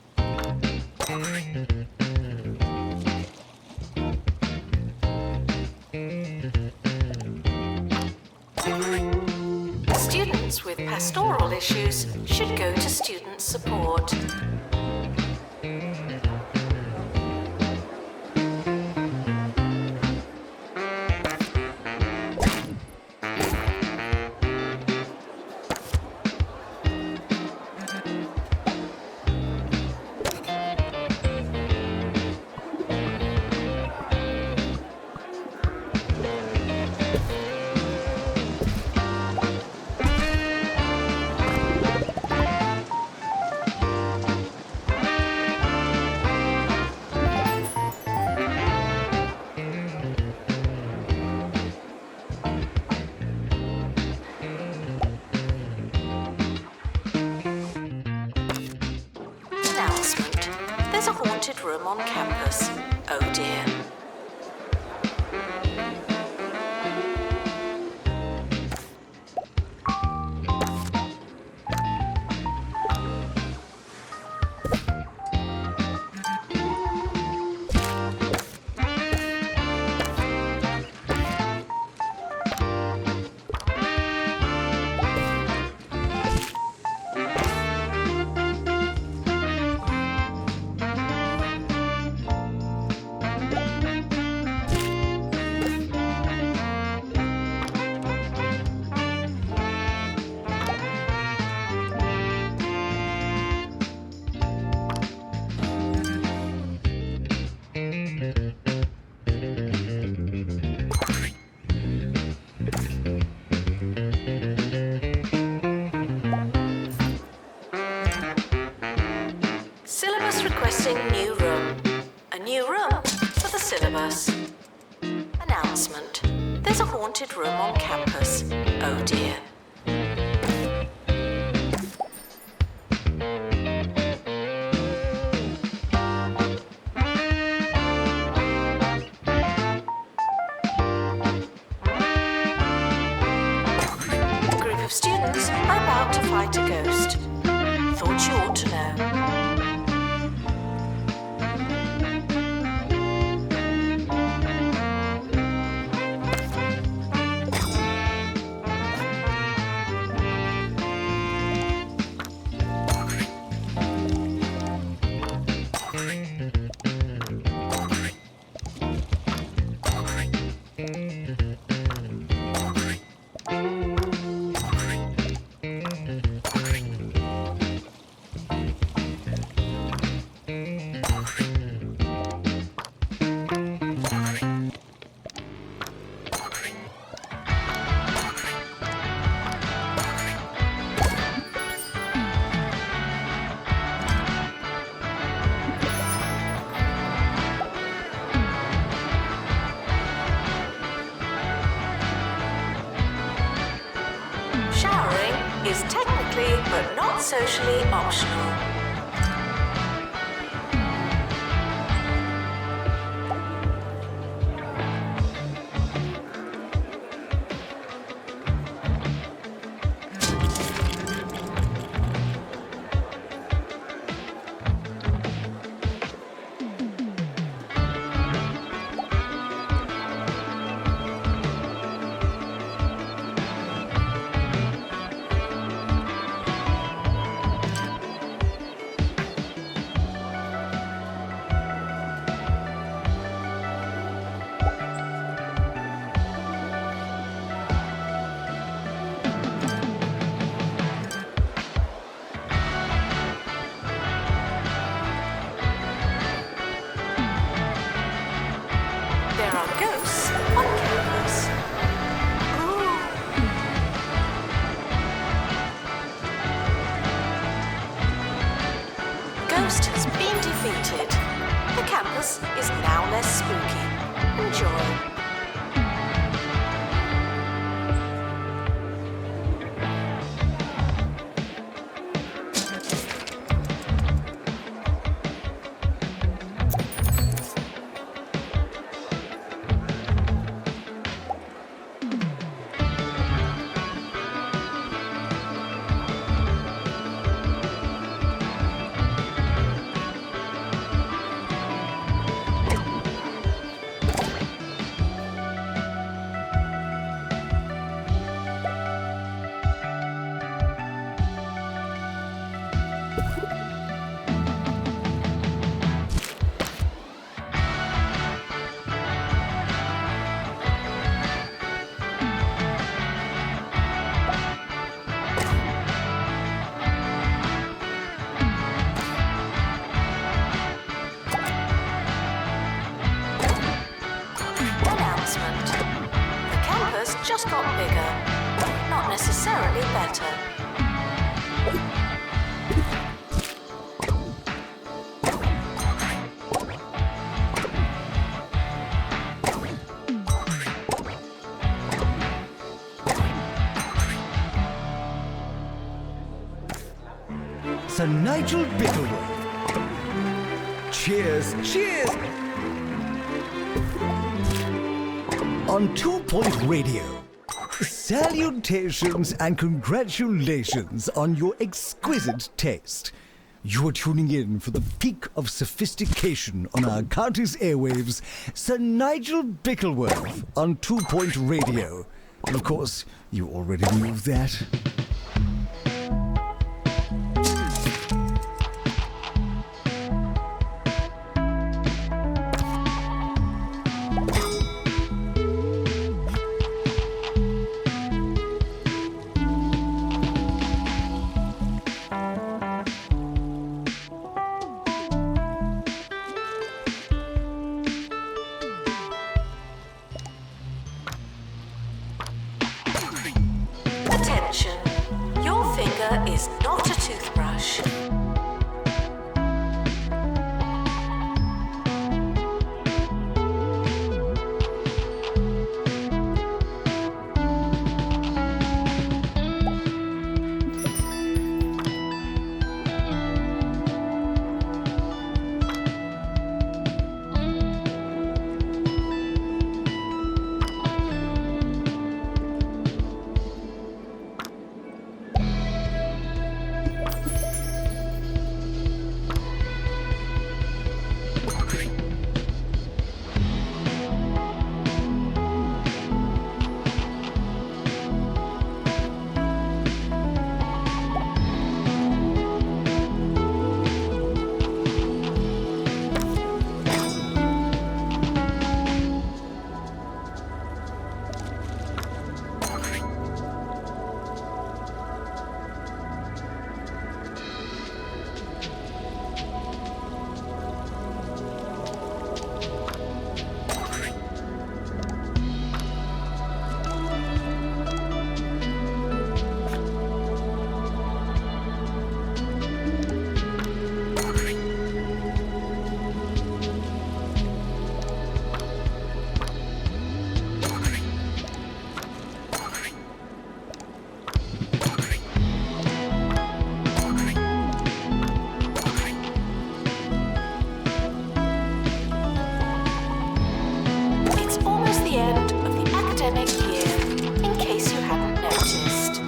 Students with pastoral issues should go to student support. Announcement. There's a haunted room on campus. Oh dear. Syllabus requesting new room. A new room for the syllabus. Announcement. There's a haunted room on campus. Oh dear. A group of students are about to fight a ghost. Thought you ought to know. Showering is technically but not socially optional. There are ghosts on campus. Ooh. Ghost has been defeated. The campus is now less spooky. Enjoy. better. Sir Nigel Bickleworth. Cheers, cheers! On 2 Point Radio. Salutations and congratulations on your exquisite taste. You're tuning in for the peak of sophistication on our county's airwaves, Sir Nigel Bickleworth on 2 Point Radio. And of course, you already knew that. Attention, your finger is not a toothbrush. It's almost the end of the academic year, in case you hadn't noticed.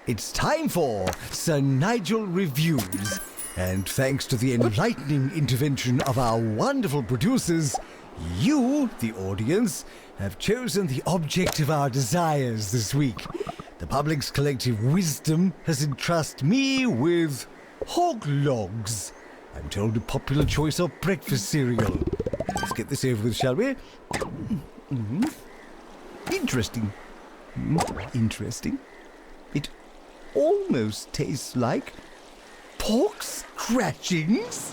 It's time for Sir Nigel Reviews. And thanks to the enlightening intervention of our wonderful producers, you, the audience, have chosen the object of our desires this week. The public's collective wisdom has entrusted me with hog logs. I'm told a popular choice of breakfast cereal. Let's get this over with, shall we? Interesting. Interesting. It almost tastes like pork scratchings.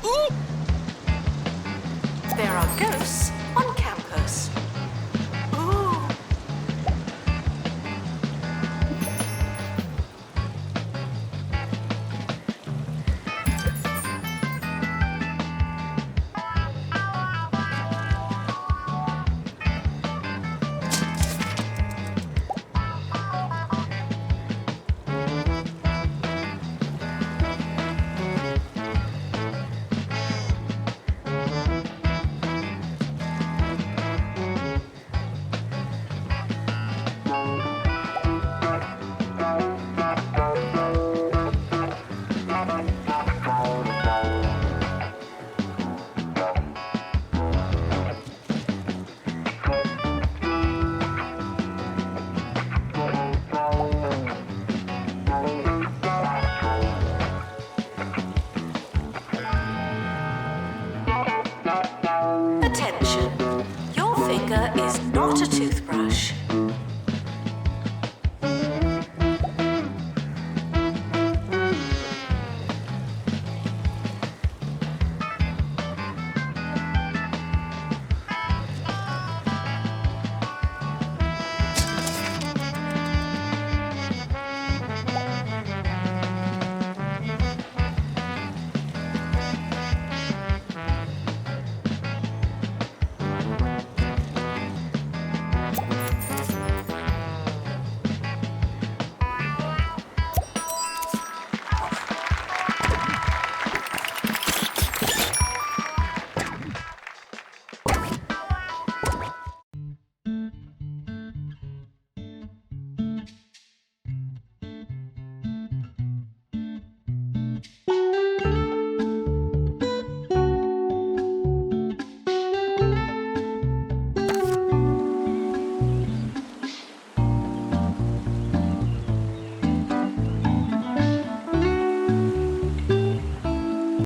Ooh! There are ghosts on campus. Ooh. finger is not a toothbrush.